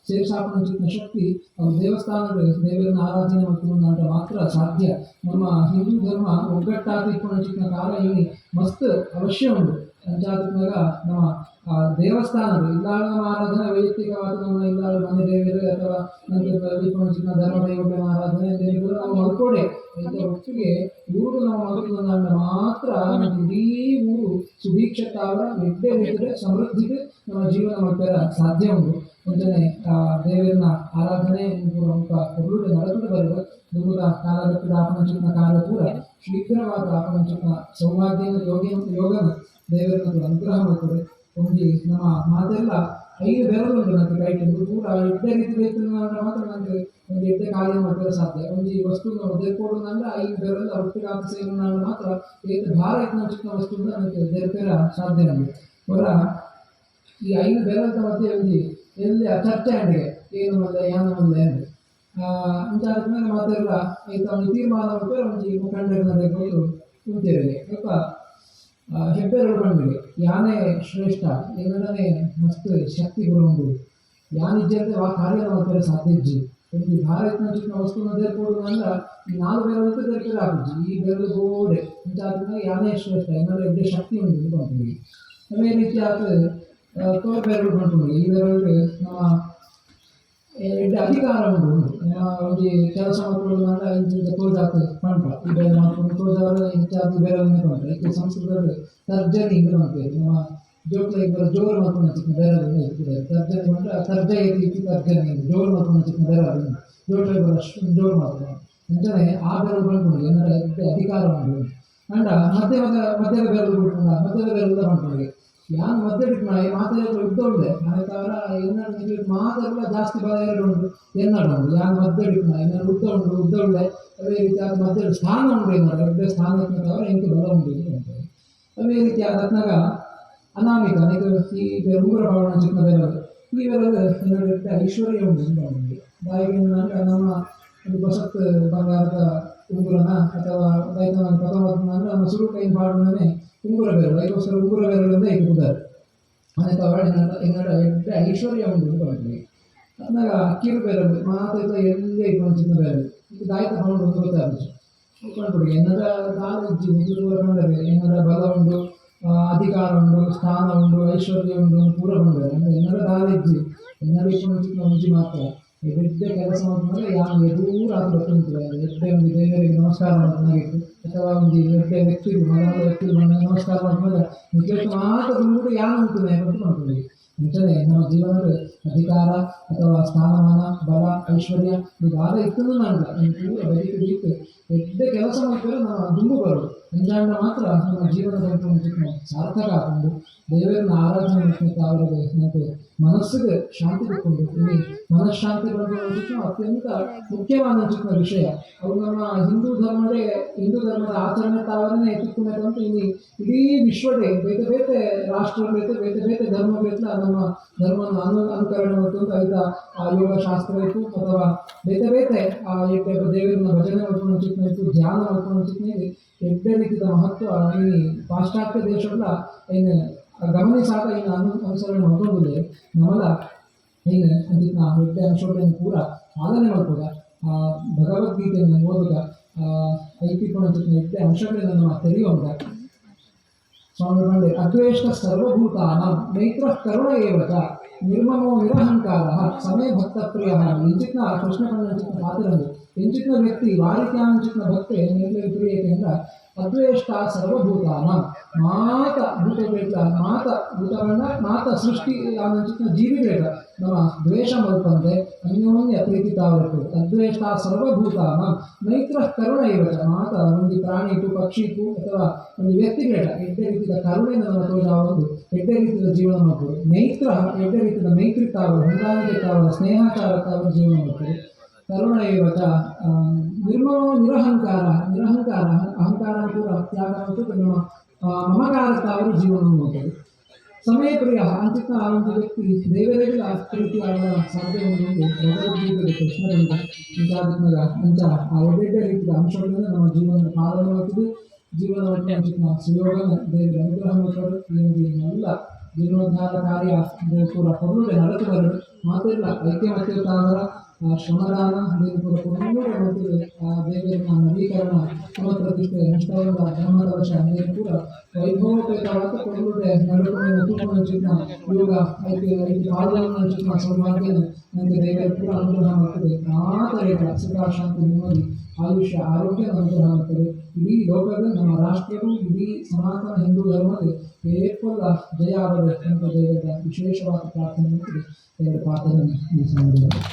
ಸೇರಿಸಾಪನ ಶಕ್ತಿ ಅವ್ರ ದೇವಸ್ಥಾನದ ದೇವರನ್ನ ಆರಾಧನೆ ಮಾಡ್ಕೊಂಡು ಮಾತ್ರ ಸಾಧ್ಯ ನಮ್ಮ ಹಿಂದೂ ಧರ್ಮ ಒಗ್ಗಟ್ಟಾಗಿ ಚಿಕ್ಕ ಕಾಲ ಇಲ್ಲಿ ಮಸ್ತ್ ಅವಶ್ಯ ಉಂಟು ಅಂಚಾದಾಗ ನಮ್ಮ ದೇವಸ್ಥಾನದ ಇಲ್ಲಾಳ ನಮ್ಮ ಆರಾಧನೆ ವೈಯಕ್ತಿಕವಾದ ನಮ್ಮ ಇಲ್ಲಾಳ ಮನೆ ದೇವರು ಅಥವಾ ನಮಗೆ ಚಿಕ್ಕ ಧರ್ಮ ದೈವಗಳ ಆರಾಧನೆ ದೇವರು ನಾವು ಮಲ್ಕೊಡೆ ಒಟ್ಟಿಗೆ ಊರು ನಾವು ಮಲ್ಕೊಂಡ ಮಾತ್ರ ಇಡೀ ಊರು ಸುಭೀಕ್ಷಕ ಅವರ ನಿದ್ದೆ ಬಿದ್ದರೆ ಸಮೃದ್ಧಿಗೆ ನಮ್ಮ ಜೀವನ ಮಾಡ್ತಾರ ಸಾಧ್ಯ ಉಂಟು ಮುಂಚೆನೆ ದೇವರನ್ನ ಆರಾಧನೆ ಒಳ್ಳೆ ನಡೆದು ಬರುವ ದುರ್ಗದ ಕಾಲಘಟ್ಟದ ಆಪಂಚಿಕ ಕಾಲ ಕೂಡ ಶೀಘ್ರವಾದ ಆಪಂಚಿಕ ಸೌಭಾಗ್ಯನ ಯೋಗನ ದೇವರನ್ನ ಅನುಗ್ರಹ ಮಾಡ್ತಾರೆ ಒಂದು ನಮ್ಮ ಮಾತೆಲ್ಲ 5 ಬೆರಳು ಉಂಟು ನನಗೆ ಕೈಟು ಕೂಡ ಎಡ್ಡೆ ರೀತಿ ಬೇಕು ಮಾತ್ರ ನನಗೆ ಒಂದು ಎಡ್ಡೆ ಕಾರ್ಯ ಮಾಡ್ತಾರೆ ಸಾಧ್ಯ ಒಂದು ವಸ್ತು ದೇರ್ಕೊಡು ಅಂದ್ರೆ 5 ಬೆರಳು ಒಟ್ಟಿಗೆ ಹಾಕಿ ಸೇರೋಣ ಮಾತ್ರ ಭಾರ ಇತ್ತು ಚಿಕ್ಕ ವಸ್ತು ನನಗೆ ದೇರ್ಪೇರ ಸಾಧ್ಯ ನನಗೆ ಅವರ ಈ 5 ಬೆರಳ ಮಧ್ಯೆ ಒಂದು ಎಲ್ಲಿ ಚರ್ಚೆ ಅಂಡಿಗೆ ಏನು ಮಲ್ಲೆ ಯಾನು ಮಲ್ಲೆ ಅಂದ್ರೆ ಅಂತಾದ್ಮೇಲೆ ಮಾತೆಲ್ಲ ಆಯ್ತು ಅವ್ನಿಗೆ ತೀರ್ಮಾನ ಮಾಡ್ತಾರೆ ಒಂದು ಮುಖಂಡರನ್ನ ತೆಗೆದು ಕುಂತಿರಲಿ ಸ್ವಲ್ಪ ಹೆಬ್ಬೆರಳು ಬಂದಿದೆ ಯಾನೇ ಶ್ರೇಷ್ಠ ಎರಡನೇ ಮಸ್ತ್ ಶಕ್ತಿ ಬರೋದು ಯಾನಿಜ್ಜಂತೆ ಆ ಕಾರ್ಯ ಮಾಡ್ತಾರೆ ಸಾಧ್ಯ ಇಜ್ಜಿ ಒಂದು ಭಾರತನ ಚಿಕ್ಕ ವಸ್ತುನ ದೇರ್ಕೊಡು ಅಂದ್ರೆ ಈ 4 ಬೆರಳು ದೇರ್ಪೇರ ಹಾಕಿಜ್ಜಿ ಈ ಬೆರಳು ಗೋಡೆ ಅಂತಾದ್ಮೇಲೆ ಯಾನೇ ಶ್ರೇಷ್ಠ ಏನಾದ್ರು ಎಡ್ಡೆ ಶಕ್ತಿ ಉಂಟು ಬಂದ್ವಿ ಅದೇ ರೀತಿ ಆದ ತೋರ್ ಬೆರಳು ಬಂತು ಈ ಬೆರಳು ನಮ್ಮ ಎಡ್ಡೆ ಅಧಿಕಾರ ಉಂಟು ಒಂದು ಕೆಲಸ ಮಾಡ್ಕೊಳ್ಳೋದು ಅಂದ್ರೆ ಇಂಚಿಂದ ತೋಜಾಕ ಪಂಪ ಈ ಬೆಳೆ ಮಾಡ್ಕೊಂಡು ತೋಜಾರು ಹೆಚ್ಚಾದ ಬೆರಳನ್ನೇ ಪಂಪ ಇದಕ್ಕೆ ಸಂಸ್ಕೃತದಲ್ಲಿ ತರ್ಜನಿ ಹಿಂಗೆ ಮಾಡ್ತೇವೆ ನಮ್ಮ ಜೋಕ್ಲ ಇಬ್ಬರ ಜೋರು ಮಾಡ್ಕೊಂಡು ಚಿಕ್ಕ ಬೆರಳನ್ನು ಇರ್ತಿದ್ದಾರೆ ತರ್ಜನಿ ಅಂದ್ರೆ ತರ್ಜ ಇರ್ಲಿಕ್ಕೆ ತರ್ಜನಿ ಜೋರು ಮಾಡ್ಕೊಂಡು ಚಿಕ್ಕ ಬೆರಳು ಜೋಟ್ಲ ಇಬ್ಬರ ಜೋರು ಮಾಡ್ತಾರೆ ಅಂತಾನೆ ಆ ಬೆರಳು ಬಂದ್ಕೊಂಡು ಏನಾರ ಅಧಿಕಾರ ಮಾಡಿ ಅಂಡ ಮಧ್ಯದ ಬೆರಳು ಬಿಟ್ಕೊಂಡ ಮಧ್ಯದ ಬೆರಳು ಮಾಡ್ಕೊಂಡ್ರೆ ಯಾನ್ ಮಧ್ಯೆ ಬಿಟ್ಟು ಈ ಮಾತೆಲ್ಲ ಯುದ್ಧ ಉಂಡೆ ಆಯ್ತು ಅವರ ಎನ್ನಡ ಮಾತೆಲ್ಲ ಜಾಸ್ತಿ ಬಲ ಎರಡು ಉಂಟು ಎನ್ನಡ ಉಂಟು ಯಾನ್ ಮಧ್ಯೆ ಬಿಟ್ಟು ಎನ್ನ ಉದ್ದ ಉಂಡೆ ಅದೇ ರೀತಿ ಅದು ಮಧ್ಯೆ ಸ್ಥಾನ ಉಂಟು ಎನ್ನಡ ಎರಡೇ ಸ್ಥಾನತ್ಮಕವರ ಎಂಟು ಬಲ ಉಂಟು ಅಂತ ಅದೇ ರೀತಿ ಅದನ್ನಾಗ ಅನಾಮಿಕ ಈ ಉಂಗುರ ಭಾವನ ಚಿಕ್ಕ ಬೇರೆ ಈ ಬೇರೆ ಐಶ್ವರ್ಯ ಉಂಟು ಬಾಯಿಗೆ ನಮ್ಮ ಒಂದು ಬಸತ್ ಬಂಗಾರದ ಉಂಗುರನ ಅಥವಾ ಪದವನ್ನು ನಮ್ಮ ಸುರು ಕೈ ಮಾಡುವನೇ ಉಂಗುರ ಬೇರೆ ಅದಕ್ಕೋಸ್ಕರ ಉಂಗುರ ಬೇರೆಗಳಿಂದ ಇಟ್ಟಿದ್ದಾರೆ ಅದಕ್ಕೆ ಅವಳ ಎಡ್ಡೆ ಐಶ್ವರ್ಯ ಉಂಟು ಉಂಟು ಅದನ್ನಾಗ ಅಕ್ಕಿರು ಬೇರೆ ಮಾತಾಯ್ತ ಎಲ್ಲೇ ಇಟ್ಕೊಂಡು ಬೇರೆ ಇದು ದಾಯ್ತ ತಗೊಂಡು ಒಂದು ಗೊತ್ತಾಗುತ್ತೆ ಇಟ್ಕೊಂಡ್ಬಿಡಿ ಏನಾರ ಕಾಲೇಜಿ ಕಂಡರೆ ಏನಾರ ಬಲ ಉಂಟು ಅಧಿಕಾರ ಉಂಟು ಸ್ಥಾನ ಉಂಟು ಐಶ್ವರ್ಯ ಉಂಟು ಪೂರ ಬಂದರೆ ಅಂದರೆ ಏನಾರ ಕಾಲೇಜಿ ಏನಾರು ಇಟ್ಕೊಂಡು ಮುಂಚೆ ಮಾತ್ರ ಎಡ್ಡೆ ಕೆಲಸ ಮಾಡಿದ್ರೆ ಯಾವ ದೂರ ಅದು ಬರ್ತುಂಟು ಎಡ್ಡೆ ಒಂದು ದೇವರಿಗೆ ನಮಸ್ಕಾರ ಮಾಡಿತ್ತು ಅಥವಾ ಒಂದು ಎಡ್ಡೆ ವ್ಯಕ್ತಿಗಳು ಮನೆಯ ವ್ಯಕ್ತಿಗಳು ನಮಸ್ಕಾರ ಮಾಡಿದ್ರೆ ನಿಜಕ್ಕೆ ಮಾತ್ರ ಬಂದ್ಬಿಟ್ಟು ಯಾರು ಉಂಟು ಅಂತ ಮಾಡ್ತೀವಿ ನಿಜವೇ ನಮ್ಮ ಜೀವನದ ಅಧಿಕಾರ ಅಥವಾ ಸ್ಥಾನಮಾನ ಬಲ ಐಶ್ವರ್ಯ ಇದಾದ ಇತ್ತು ನಾನು ಪೂರ ಬದುಕಿದ್ದು ಎಡ್ಡೆ ಕೆಲಸ ಮಾಡ್ತಾರೆ ನಾವು ದುಂಬು ಬರೋದು ಅಂಜಾಂಡ ಮಾತ್ರ ನಮ್ಮ ಜೀವನದ ಸಾರ್ಥಕ ಹಾಕೊಂಡು ದೇವರನ್ನ ಆರಾಧನೆ ಮಾಡ್ಬೇಕು ಅವರಿಗೆ ಮತ್ತು ಮನಸ್ಸಿಗೆ ಶಾಂತಿ ತಕ್ಕೊಂಡು ಇಲ್ಲಿ ಮನಃಶಾಂತಿ ಬಂದು ಅತ್ಯಂತ ಮುಖ್ಯವಾದ ವಿಷಯ ಅವು ನಮ್ಮ ಹಿಂದೂ ಧರ್ಮದ ಆಚರಣೆ ತಾವನ್ನೇ ಎತ್ತಿಕೊಂಡಂತ ಇಲ್ಲಿ ಇಡೀ ವಿಶ್ವದೇ ಬೇತೆ ಬೇತೆ ರಾಷ್ಟ್ರ ಬೇತೆ ಧರ್ಮ ಬೇತ ನಮ್ಮ ಧರ್ಮವನ್ನು ಅನುಕರಣೆ ಮಾಡ್ಕೊಂಡು ಆಯ್ತಾ ಆ ಯೋಗ ಶಾಸ್ತ್ರ ಇತ್ತು ಅಥವಾ ಬೇತೆ ಆ ದೇವರನ್ನ ಭಜನೆ ಮಾಡ್ಕೊಂಡು ಚಿಕ್ಕ ಇತ್ತು ಧ್ಯಾನ ಮಾಡ್ಕೊಂಡು ಚಿಕ್ಕ ಎಡ್ಡೆ ರೀತಿಯ ಮಹತ್ವ ಇಲ್ಲಿ ಪಾಶ್ಚಾತ್ಯ ದೇಶಗಳ ಏನು ಗಮನಿಸಾದ ಇನ್ನು ಅನುಸರಣೆ ಮಾಡ್ಕೊಂಡಿದೆ ನಮ್ಮಲ್ಲ ಏನು ಅದಕ್ಕೆ ನಾವು ಎಡ್ಡೆ ಅಂಶಗಳನ್ನು ಪೂರ ಪಾಲನೆ ಮಾಡ್ಬೋದ ಭಗವದ್ಗೀತೆಯನ್ನು ಓದುಗ ಐತಿಕೊಂಡು ಎಡ್ಡೆ ಅಂಶಗಳನ್ನು ನಮ್ಮ ತೆರೆಯುವಂತ ಸ್ವಾಮಿ ಬಂದೆ ಅದ್ವೇಷ್ಟ ಸರ್ವಭೂತಾನ ಮೈತ್ರ ಕರುಣ ಏವಚ ನಿರ್ಮಮೋ ನಿರಹಂಕಾರ ಸಮಯ ಭಕ್ತ ಪ್ರಿಯ ಇಂಚಿತ್ನ ಕೃಷ್ಣ ಕಂಚಿತ್ನ ಪಾತ್ರರು ಇಂಚಿತ್ನ ವ್ಯಕ್ತಿ ವಾರಿತ್ಯಾಂಚಿತ್ನ ಭಕ್ತೆ ನಿರ್ಲಯ ಪ್ರಿಯತೆಯಿಂದ ಅದ್ವೇಷ್ಟ ಸರ್ವಭೂತಾನ ಮಾತ ಭೂತ ಬೇಟ ಮಾತ ಭೂತಗಳನ್ನ ಮಾತ ಸೃಷ್ಟಿ ಚಿತ್ನ ಜೀವಿ ಬೇಟ ನಮ್ಮ ದ್ವೇಷ ಮಲ್ಪಂತೆ ಅನ್ಯೋನ್ಯ ಪ್ರೀತಿ ತಾವತ್ತು ಅದ್ವೇಷ್ಟ ಸರ್ವಭೂತಾನ ಮೈತ್ರ ಕರುಣ ಇವತ್ತ ಮಾತ ಒಂದು ಪ್ರಾಣಿ ಇತ್ತು ಪಕ್ಷಿ ಇತ್ತು ಅಥವಾ ಒಂದು ವ್ಯಕ್ತಿ ಬೇಡ ಎಡ್ಡೆ ರೀತಿಯ ಕರುಣೆಯನ್ನು ನಮ್ಮ ತೋಜ ಒಂದು ಎಡ್ಡೆ ರೀತಿಯ ಜೀವನ ಮಾಡ್ಬೋದು ಮೈತ್ರ ಎಡ್ಡೆ ರೀತಿಯ ಮೈತ್ರಿ ತಾವರು ಹೊಂದಾಣಿಕೆ ತಾವರ ಸ್ನೇಹಕಾರ ತಾವರ ಜೀವನ ಮಾಡ್ತಾರೆ ಕರುಣ ಇವತ್ತ ನಿರ್ಮಮ ನಿರಹಂಕಾರ ಅಹಂಕಾರ ಕೂಡ ತ್ಯಾಗ ಮತ್ತು ನಮ್ಮ ಮಮಕಾರ ತಾವರು ಜೀವನವನ್ನು ಮಾಡ್ತಾರೆ ಸಮಯ ಪ್ರಿಯ ಅಂಚಿತ ಆ ಒಂದು ವ್ಯಕ್ತಿ ದೇವರಿಗೆ ಆ ಪ್ರೀತಿ ಅವರ ಸಾಧ್ಯವನ್ನು ಭಗವದ್ಗೀತೆ ಕೃಷ್ಣರಿಂದ ಮುಂತಾದ ಅಂಚ ಆ ಎಡ್ಡೆ ರೀತಿಯ ಅಂಶಗಳಿಂದ ನಮ್ಮ ಜೀವನ ಪಾಲನೆ ಮಾಡ್ತೀವಿ ಜೀವನವನ್ನು ಅಂಚಿನ ಸುಯೋಗನ ದೇವರ ಅನುಗ್ರಹ ಮಾಡ್ತಾರೆ ಎಲ್ಲ ಜೀವನೋದ್ಧಾರ ಕಾರ್ಯ ಪೂರ ಕೊರಳುಡೆ ನಡೆಸುವರು ಮಾತೆಲ್ಲ ಐಕ್ಯಮತ್ಯ ತಾವರ ಶ್ರಮದಾನ ದೇವರ ಕೊರಳುಡೆ ಮಾಡ್ತೀವಿ ಆ ದೇವರ ನವೀಕರಣ ಸಮಪ್ರತಿಷ್ಠೆ ನಷ್ಟವಾದ ಧರ್ಮದ ವಶ ಕೂಡ ವೈಭವೋಪೇತವಾದ ಕೊರಳುಡೆ ನಡುಕೊಂಡು ತೂಕೊಂಡು ಚಿನ್ನ ಯೋಗ ಐದು ಪಾದವನ್ನು ಚಿನ್ನ ಸೌಭಾಗ್ಯ ನನಗೆ ದೇವರ ಕೂಡ ಅನುಗ್ರಹ ಮಾಡ್ತದೆ ಮಾತರೇಖ ಸುಖ ಶಾಂತಿ ನೆಮ್ಮದಿ ಆಯುಷ್ಯ ಆರೋಗ್ಯ ಅನುಗ್ರಹ ಮಾಡ್ತದೆ ಇಡೀ ಲೋಕದ ನಮ್ಮ ರಾಷ್ಟ್ರವು ಇಡೀ ಸನಾತನ ಹಿಂದೂ ಧರ್ಮದ ಏರ್ಪಲ್ಲ ಜಯ ಆಗಬೇಕು ಅಂತ ದೇವರ ವಿಶೇಷವಾದ ಪ್ರಾರ್ಥನೆ ಮಾಡ್ತೀವಿ ಎರಡು ಪಾತ್ರನ ಈ ಸಂದರ್ಭದಲ್ಲಿ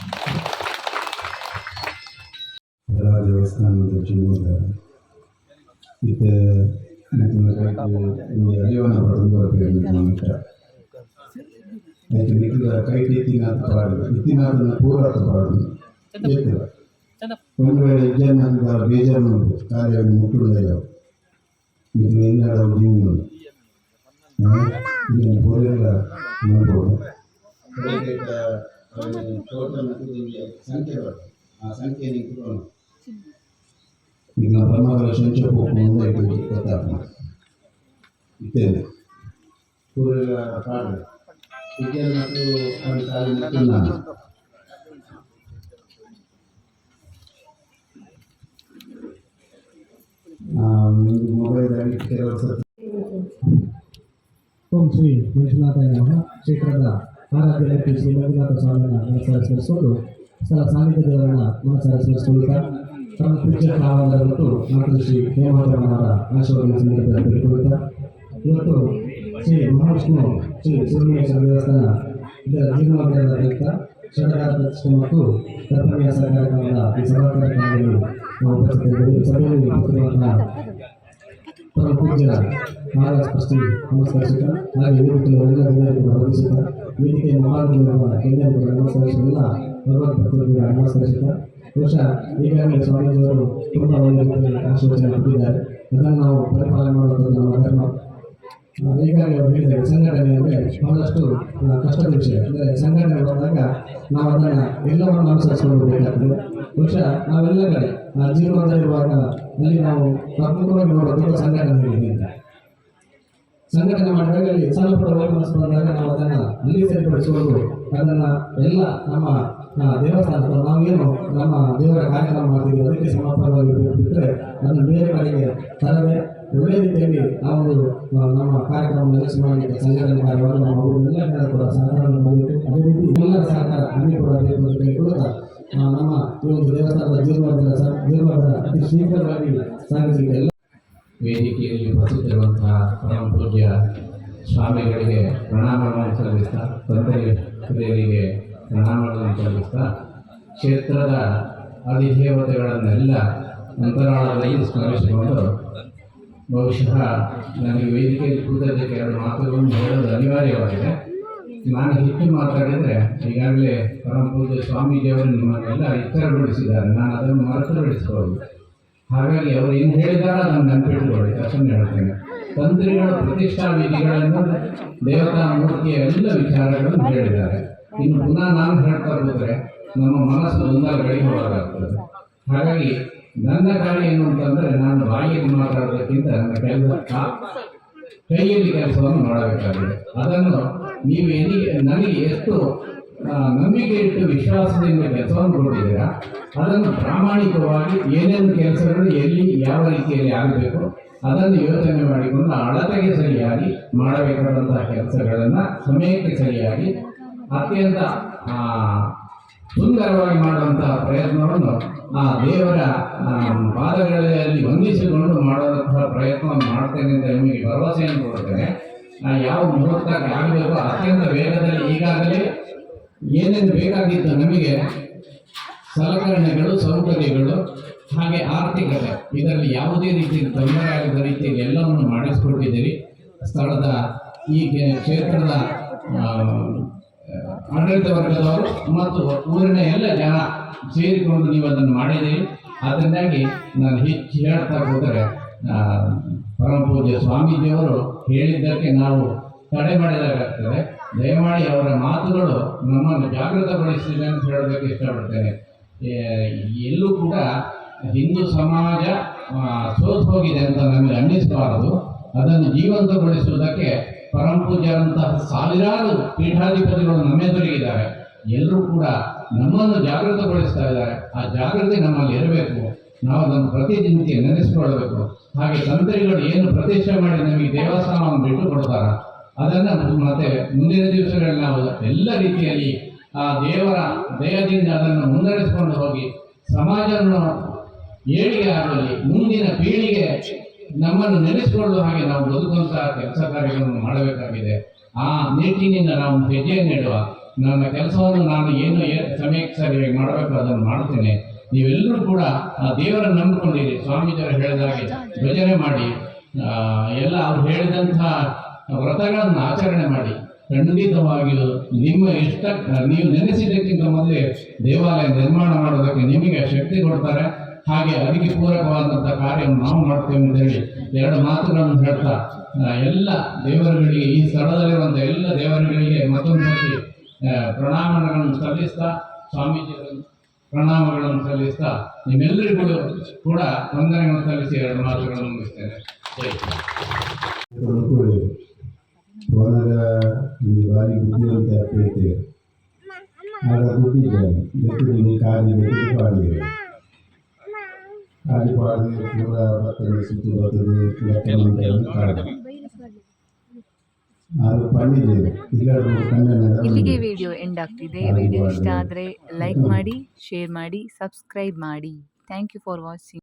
ದೇವಸ್ಥಾನದ ಶಿವಮೊಗ್ಗ ಇದು ಅರಿವನ ಬರುವಂಥ అయితే మీకు కైట్ ఎత్తినాథ పాడు ఎత్తినాథన పూర్వత పాడు ఎత్తువ ಒಂದು ವೇಳೆ ವಿಜ್ಞಾನ ಬೇಜಾರು ಕಾರ್ಯ ಮುಟ್ಟುವುದಯ್ಯವು ಇದು ಏನಾರ ಜೀವನ ಇದನ್ನು ಬೋರೆಲ್ಲ ನೋಡ್ಬೋದು ಟೋಟಲ್ ಸಂಖ್ಯೆ ಬರ್ತದೆ ಆ ಸಂಖ್ಯೆ ನೀವು ಈಗ ನಾವು ಬ್ರಹ್ಮಗಳ ಸಂಖ್ಯೆ ಹೋಗ್ಕೊಂಡು ಗೊತ್ತಾಗ್ತದೆ ಇದ್ದೇನೆ ಪೂರೆಲ್ಲ ಪಾಡು ವಿಜ್ಞಾನ ಮತ್ತು ಒಂದು ಕಾಲ ಮುಟ್ಟು ನಾನು ಮೊಬೈಲ್ ಕೆಲವು ಓಂ ಶ್ರೀ ಮಂಜುನಾಥಾಯ ನಮಃ ಕ್ಷೇತ್ರದ ಆರಾಧ್ಯ ಮೂರ್ತಿ ಶ್ರೀ ಮಂಜುನಾಥ ಸ್ವಾಮಿಯನ್ನು ನಮಸ್ಕರಿಸಿಕೊಂಡು ಸ್ಥಳ ಸಾನ್ನಿಧ್ಯವನ್ನು ನಮಸ್ಕರಿಸಿಕೊಳ್ಳುತ್ತಾ ತಮ್ಮ ಪೂಜ್ಯ ಕಾಲದ ಮತ್ತು ಮಾತು ಶ್ರೀ ಹೇಮವರನವರ ಆಶೀರ್ವಾದ ಬೇಡಿಕೊಳ್ಳುತ್ತಾ ಇವತ್ತು ಶ್ರೀ ಮಹಾವಿಷ್ಣು ಶ್ರೀ ಸುಬ್ರಹ್ಮಣ್ಯೇಶ್ವರ ದೇವಸ್ಥಾನ ಇದರ ಜೀರ್ಣೋದ್ಧಾರದ ಪ್ರಯುಕ್ತ ಷಡಗಾರ ಪ್ರತಿಷ್ಠೆ ಮತ್ತು ಗರ್ಭನ್ಯಾಸ ಕಾರ್ಯಕ್ರಮದ ಈ ಸಭಾ ಕಾರ್ಯಕ್ರಮದಲ್ಲಿ ನಾವು ಉಪಸ್ಥಿತರಿದ್ದೇವೆ. ಸಭೆಯಲ್ಲಿ ಉಪಸ್ಥಿತರಾದ ಪರಮ ಪೂಜ್ಯ ಮಹಾರಾಜ ಟ್ರಸ್ಟಿ ನಮಸ್ಕರಿಸುತ್ತಾ ಹಾಗೆ ವೇದಿಕೆಯ ಎಲ್ಲ ಗಣ್ಯರಿಗೂ ವಂದಿಸುತ್ತಾ ವೇದಿಕೆಯ ಮಹಾರಾಜರಿರುವ ಗಣ್ಯರಿಗೂ ನಮಸ್ಕರಿಸಿ ಎಲ್ಲ ಭಗವತ್ ಭಕ್ತರಿಗೂ ನಮಸ್ಕರಿಸುತ್ತಾ ಬಹುಶಃ ಈಗಾಗಲೇ ಸ್ವಾಮೀಜಿಯವರು ತುಂಬ ಒಳ್ಳೆಯ ರೀತಿಯಲ್ಲಿ ಆಶೀರ್ವಚನೆ ಕೊಟ್ಟಿದ್ದಾರೆ. ಅದನ್ನು ನಾವು ಪರಿಪಾಲನೆ ಮಾಡುವುದು ನಮ್ಮ ಧರ್ಮ. ಈಗಾಗಲೇ ಅವರು ಹೇಳಿದ್ದಾರೆ, ಸಂಘಟನೆ ಅಂದರೆ ಬಹಳಷ್ಟು ಕಷ್ಟದ ವಿಷಯ. ಅಂದರೆ ಸಂಘಟನೆ ಬಂದಾಗ ನಾವು ಅದನ್ನು ಎಲ್ಲವನ್ನು ಅನುಸರಿಸಿಕೊಂಡು ಬೇಕಾಗ್ತದೆ. ಬಹುಶಃ ನಾವೆಲ್ಲ ಕಡೆ ಜೀವನದಲ್ಲಿರುವಾಗ ಅಲ್ಲಿ ನಾವು ಪ್ರಮುಖವಾಗಿ ನೋಡೋದು ದೊಡ್ಡ ಸಂಘಟನೆಗಳಿಂದ ಸಂಘಟನೆ ಮಾಡಿದಾಗ ಅಲ್ಲಿ ಸಣ್ಣ ಪುಟ್ಟ ವೈಮನಸ್ಸು ಬಂದಾಗ ನಾವು ಅದನ್ನು ಅಲ್ಲಿ ಸರಿಪಡಿಸುವುದು, ಅದನ್ನು ಎಲ್ಲ ನಮ್ಮ ದೇವಸ್ಥಾನ ನಾವೇನು ನಮ್ಮ ದೇವರ ಕಾರ್ಯಕ್ರಮ ಮಾಡ್ತೀವಿ ಅದಕ್ಕೆ ಸಮರ್ಪಕವಾಗಿ ಬಿಟ್ಟರೆ ಅದನ್ನು ಬೇರೆ ಕಡೆಗೆ ತರದೆ ಒಳ್ಳೆಯ ರೀತಿಯಲ್ಲಿ ನಾವು ನಮ್ಮ ಕಾರ್ಯಕ್ರಮ ನಡೆಸಿ ಮಾಡಲಿಕ್ಕೆ ಸಂಘಟನೆ ಕಾರ್ಯವನ್ನು ನಮ್ಮ ಅವರು ಎಲ್ಲ ಕಡೆ ಕೂಡ ಸಹಕಾರವನ್ನು ಮಾಡಬೇಕು. ಅದೇ ರೀತಿ ಎಲ್ಲರ ಸಹಕಾರ ನಮಗೆ ಕೂಡ ಬೇಕು ಅಂತ ಹೇಳಿಕೊಳ್ಳುತ್ತಾ ನಮ್ಮ ಈ ಒಂದು ದೇವಸ್ಥಾನದ ಜೀವನದ ಅತಿ ಶೀಘ್ರವಾಗಿ ಸಾಗಿಸಲಿಕ್ಕೆ ಎಲ್ಲ ವೇದಿಕೆಯಲ್ಲಿ ಉಪಸ್ಥಿತಿರುವಂತಹ ಪರಮ ಪೂಜ್ಯ ಸ್ವಾಮಿಗಳಿಗೆ ಪ್ರಣಾಮಗಳನ್ನು ಸಲ್ಲಿಸ್ತಾ, ತಂದೆ ಹಿರಿಯರಿಗೆ ಪ್ರಣಾಮಗಳನ್ನು ಸಲ್ಲಿಸ್ತಾ, ಕ್ಷೇತ್ರದ ಅಧಿದೇವತೆಗಳನ್ನೆಲ್ಲ ಅಂತರಾಳದಲ್ಲಿ ಸ್ಮರಿಸಿಕೊಂಡು ಬಹುಶಃ ನನಗೆ ವೇದಿಕೆಯಲ್ಲಿ ಕೂತದ್ದಕ್ಕೆ ಎರಡು ಮಾತುಗಳನ್ನು ಹೇಳೋದು ಅನಿವಾರ್ಯವಾಗಿದೆ. ನಾನು ಹೆಚ್ಚು ಮಾತಾಡಿದರೆ ಈಗಾಗಲೇ ಪರಮ ಪೂಜ್ಯ ಸ್ವಾಮೀಜಿಯವರು ನಿಮ್ಮನ್ನೆಲ್ಲ ಎಚ್ಚರಗೊಳಿಸಿದ್ದಾರೆ, ನಾನು ಅದನ್ನು ಮರೆತುಗೊಳಿಸಬಹುದು. ಹಾಗಾಗಿ ಅವರು ಏನು ಹೇಳಿದಾರ ಅದನ್ನು ನೆನಪಿಟ್ಟುಕೊಳ್ಳಿ, ಅಷ್ಟನ್ನು ಹೇಳ್ತೇನೆ. ತಂತ್ರಿಗಳು ಪ್ರತಿಷ್ಠಾ ವಿಧಿಗಳನ್ನು, ದೇವತಾ ಮೂರ್ತಿಯ ಎಲ್ಲ ವಿಚಾರಗಳನ್ನು ಹೇಳಿದ್ದಾರೆ. ಇನ್ನು ಪುನಃ ನಾನು ಹೇಳ್ತಾ ಹೋದರೆ ನಮ್ಮ ಮನಸ್ಸು ಗೊಂದಲಗಳಿಗೆ ಒಳಗಾಗ್ತದೆ. ಹಾಗಾಗಿ ನನ್ನ ಕಾರ್ಯ ಏನು ಅಂತಂದರೆ, ನಾನು ಬಾಯಿಯಲ್ಲಿ ಮಾತಾಡೋದಕ್ಕಿಂತ ನನ್ನ ಕೆಲಸ ಕೈಯಲ್ಲಿ ಕೆಲಸವನ್ನು ಮಾಡಬೇಕಾಗಿದೆ. ಅದನ್ನು ನೀವು ನನಗೆ ಎಷ್ಟು ನಂಬಿಕೆ ಇಟ್ಟು ವಿಶ್ವಾಸದಿಂದ ಕೆಲಸವನ್ನು ಕೊಟ್ಟಿದ್ದೀರಾ, ಅದನ್ನು ಪ್ರಾಮಾಣಿಕವಾಗಿ ಏನೇನು ಕೆಲಸಗಳು ಎಲ್ಲಿ ಯಾವ ರೀತಿಯಲ್ಲಿ ಆಗಬೇಕು ಅದನ್ನು ಯೋಚನೆ ಮಾಡಿಕೊಂಡು ಅಳತೆಗೆ ಸರಿಯಾಗಿ ಮಾಡಬೇಕಾದಂತಹ ಕೆಲಸಗಳನ್ನು ಸಮಯಕ್ಕೆ ಸರಿಯಾಗಿ ಅತ್ಯಂತ ಸುಂದರವಾಗಿ ಮಾಡುವಂತಹ ಪ್ರಯತ್ನವನ್ನು ಆ ದೇವರ ಪಾದಗಳಲ್ಲಿ ವಂದಿಸಿಕೊಂಡು ಮಾಡುವಂತಹ ಪ್ರಯತ್ನವನ್ನು ಮಾಡ್ತೇನೆ ಅಂತ ನಿಮಗೆ ಭರವಸೆಯನ್ನು ಕೊಡ್ತೇನೆ. ಯಾವ ಮುಹೂರ್ತಕ್ಕೆ ಆಗಬೇಕು ಅತ್ಯಂತ ವೇಗದಲ್ಲಿ ಈಗಾಗಲೇ ಏನೇನು ಬೇಕಾಗಿತ್ತು ನಮಗೆ ಸಲಕರಣೆಗಳು, ಸೌಕರ್ಯಗಳು, ಹಾಗೆ ಆರ್ಥಿಕತೆ, ಇದರಲ್ಲಿ ಯಾವುದೇ ರೀತಿ ತೊಂದರೆ ಆಗದ ರೀತಿಯಲ್ಲಿ ಎಲ್ಲವನ್ನು ಮಾಡಿಸಿಕೊಟ್ಟಿದ್ದೀರಿ. ಸ್ಥಳದ ಈ ಕ್ಷೇತ್ರದ ಆಡಳಿತ ವರ್ಗದವರು ಮತ್ತು ಊರಿನ ಎಲ್ಲ ಜನ ಸೇರಿಕೊಂಡು ನೀವು ಅದನ್ನು ಮಾಡಿದ್ದೀರಿ. ಅದರಿಂದಾಗಿ ನಾನು ಹೆಚ್ಚು ಹೇಳ್ತಾ ಹೋದರೆ ಪರಮ ಪೂಜ್ಯ ಸ್ವಾಮೀಜಿಯವರು ಹೇಳಿದ್ದಕ್ಕೆ ನಾವು ತಡೆ ಮಾಡಿದಾಗಾಗ್ತದೆ. ದಯಮಾಡಿ ಅವರ ಮಾತುಗಳು ನಮ್ಮನ್ನು ಜಾಗೃತಗೊಳಿಸಿದೆ ಅಂತ ಹೇಳೋದಕ್ಕೆ ಇಷ್ಟಪಡ್ತೇನೆ. ಎಲ್ಲೂ ಕೂಡ ಹಿಂದೂ ಸಮಾಜ ಸೋತು ಹೋಗಿದೆ ಅಂತ ನಮಗೆ ಅನ್ನಿಸಬಾರದು. ಅದನ್ನು ಜೀವಂತಗೊಳಿಸುವುದಕ್ಕೆ ಪರಮ ಪೂಜ್ಯರಂತಹ ಸಾವಿರಾರು ಪೀಠಾಧಿಪತಿಗಳು ನಮ್ಮೆದುರಿಗಿದ್ದಾರೆ. ಎಲ್ಲರೂ ಕೂಡ ನಮ್ಮನ್ನು ಜಾಗೃತಗೊಳಿಸ್ತಾ ಇದ್ದಾರೆ. ಆ ಜಾಗೃತಿ ನಮ್ಮಲ್ಲಿ ಇರಬೇಕು. ನಾವು ಅದನ್ನು ಪ್ರತಿನಿತ್ಯ ನೆನೆಸಿಕೊಳ್ಳಬೇಕು. ಹಾಗೆ ತಂತ್ರಿಗಳು ಏನು ಪ್ರತಿಷ್ಠೆ ಮಾಡಿ ನಮಗೆ ದೇವಸ್ಥಾನವನ್ನು ಬಿಟ್ಟು ಕೊಡ್ತಾರ, ಅದನ್ನು ಮತ್ತೆ ಮುಂದಿನ ದಿವಸಗಳಲ್ಲಿ ನಾವು ಎಲ್ಲ ರೀತಿಯಲ್ಲಿ ಆ ದೇವರ ದಯದಿಂದ ಅದನ್ನು ಮುನ್ನಡೆಸಿಕೊಂಡು ಹೋಗಿ ಸಮಾಜವನ್ನು ಏಳಿಗೆ ಆಗುವಲ್ಲಿ ಮುಂದಿನ ಪೀಳಿಗೆ ನಮ್ಮನ್ನು ನೆನೆಸಿಕೊಳ್ಳುವ ಹಾಗೆ ನಾವು ಬದುಕುವಂತಹ ಕೆಲಸ ಕಾರ್ಯಗಳನ್ನು ಮಾಡಬೇಕಾಗಿದೆ. ಆ ನಿಟ್ಟಿನಿಂದ ನಾವು ಹೆಜ್ಜೆಯನ್ನು ನೀಡುವ ನನ್ನ ಕೆಲಸವನ್ನು ನಾನು ಏನು ಸಮಯಕ್ಕೆ ಸರಿಯಾಗಿ ಮಾಡಬೇಕು ಅದನ್ನು ಮಾಡ್ತೇನೆ. ನೀವೆಲ್ಲರೂ ಕೂಡ ಆ ದೇವರನ್ನು ನಂಬಿಕೊಂಡಿರಿ. ಸ್ವಾಮೀಜಿಯವರು ಹೇಳಿದಾಗೆ ಭಜನೆ ಮಾಡಿ, ಎಲ್ಲ ಅವ್ರು ಹೇಳಿದಂತಹ ವ್ರತಗಳನ್ನು ಆಚರಣೆ ಮಾಡಿ, ಖಂಡಿತವಾಗಿಯೂ ನಿಮ್ಮ ಇಷ್ಟ ನೀವು ನೆನೆಸಿದ್ದಕ್ಕಿಂತ ಮೊದಲೇ ದೇವಾಲಯ ನಿರ್ಮಾಣ ಮಾಡೋದಕ್ಕೆ ನಿಮಗೆ ಶಕ್ತಿ ಕೊಡ್ತಾರೆ. ಹಾಗೆ ಅದಕ್ಕೆ ಪೂರಕವಾದಂಥ ಕಾರ್ಯವನ್ನು ನಾವು ಮಾಡ್ತೇವೆ ಅಂತ ಹೇಳಿ ಎರಡು ಮಾತುಗಳನ್ನು ಹೇಳ್ತಾ ಎಲ್ಲ ದೇವರುಗಳಿಗೆ, ಈ ಸ್ಥಳದಲ್ಲಿರುವಂಥ ಎಲ್ಲ ದೇವರುಗಳಿಗೆ ಮತ್ತೊಂದು ಸರ್ತಿ ಪ್ರಣಾಮಗಳನ್ನು ಸಲ್ಲಿಸ್ತಾ, ಸ್ವಾಮೀಜಿಗಳನ್ನು ಪ್ರಣಾಮಗಳನ್ನು ಸಲ್ಲಿಸ್ತಾ ನಿಮ್ಮೆಲ್ಲರಿಗೂ ಕೂಡ ವಂದನೆಗಳನ್ನು ಸಲ್ಲಿಸಿ ಎರಡು ಮಾತುಗಳನ್ನು ಮುಗಿಸ್ತೇನೆ. ಹೋದಾಗ ಈ ಬಾರಿ ಬುದ್ಧಿವಂತ ಪ್ರೀತಿ ಆಗ ಬುದ್ಧಿದ್ದೇನೆ ಬೆಕ್ಕಿದ್ದೀನಿ ಕಾಲಿ ಬೆಕ್ಕಿಗೆ ಪಾಡಿದೆ ಕಾಲಿ ಪಾಡಿದೆ ಪೂರ ಬರ್ತದೆ ಸುತ್ತು ಬರ್ತದೆ ಲೆಕ್ಕ ಕಾಡಿದೆ ಅದು ಪಂಡಿದೆ ಇಲ್ಲಿಗೆ ವಿಡಿಯೋ ಎಂಡ್ ಆಗ್ತಿದೆ. ವಿಡಿಯೋ ಇಷ್ಟ ಆದರೆ ಲೈಕ್ ಮಾಡಿ, ಶೇರ್ ಮಾಡಿ, ಸಬ್ಸ್ಕ್ರೈಬ್ ಮಾಡಿ. Thank you for watching.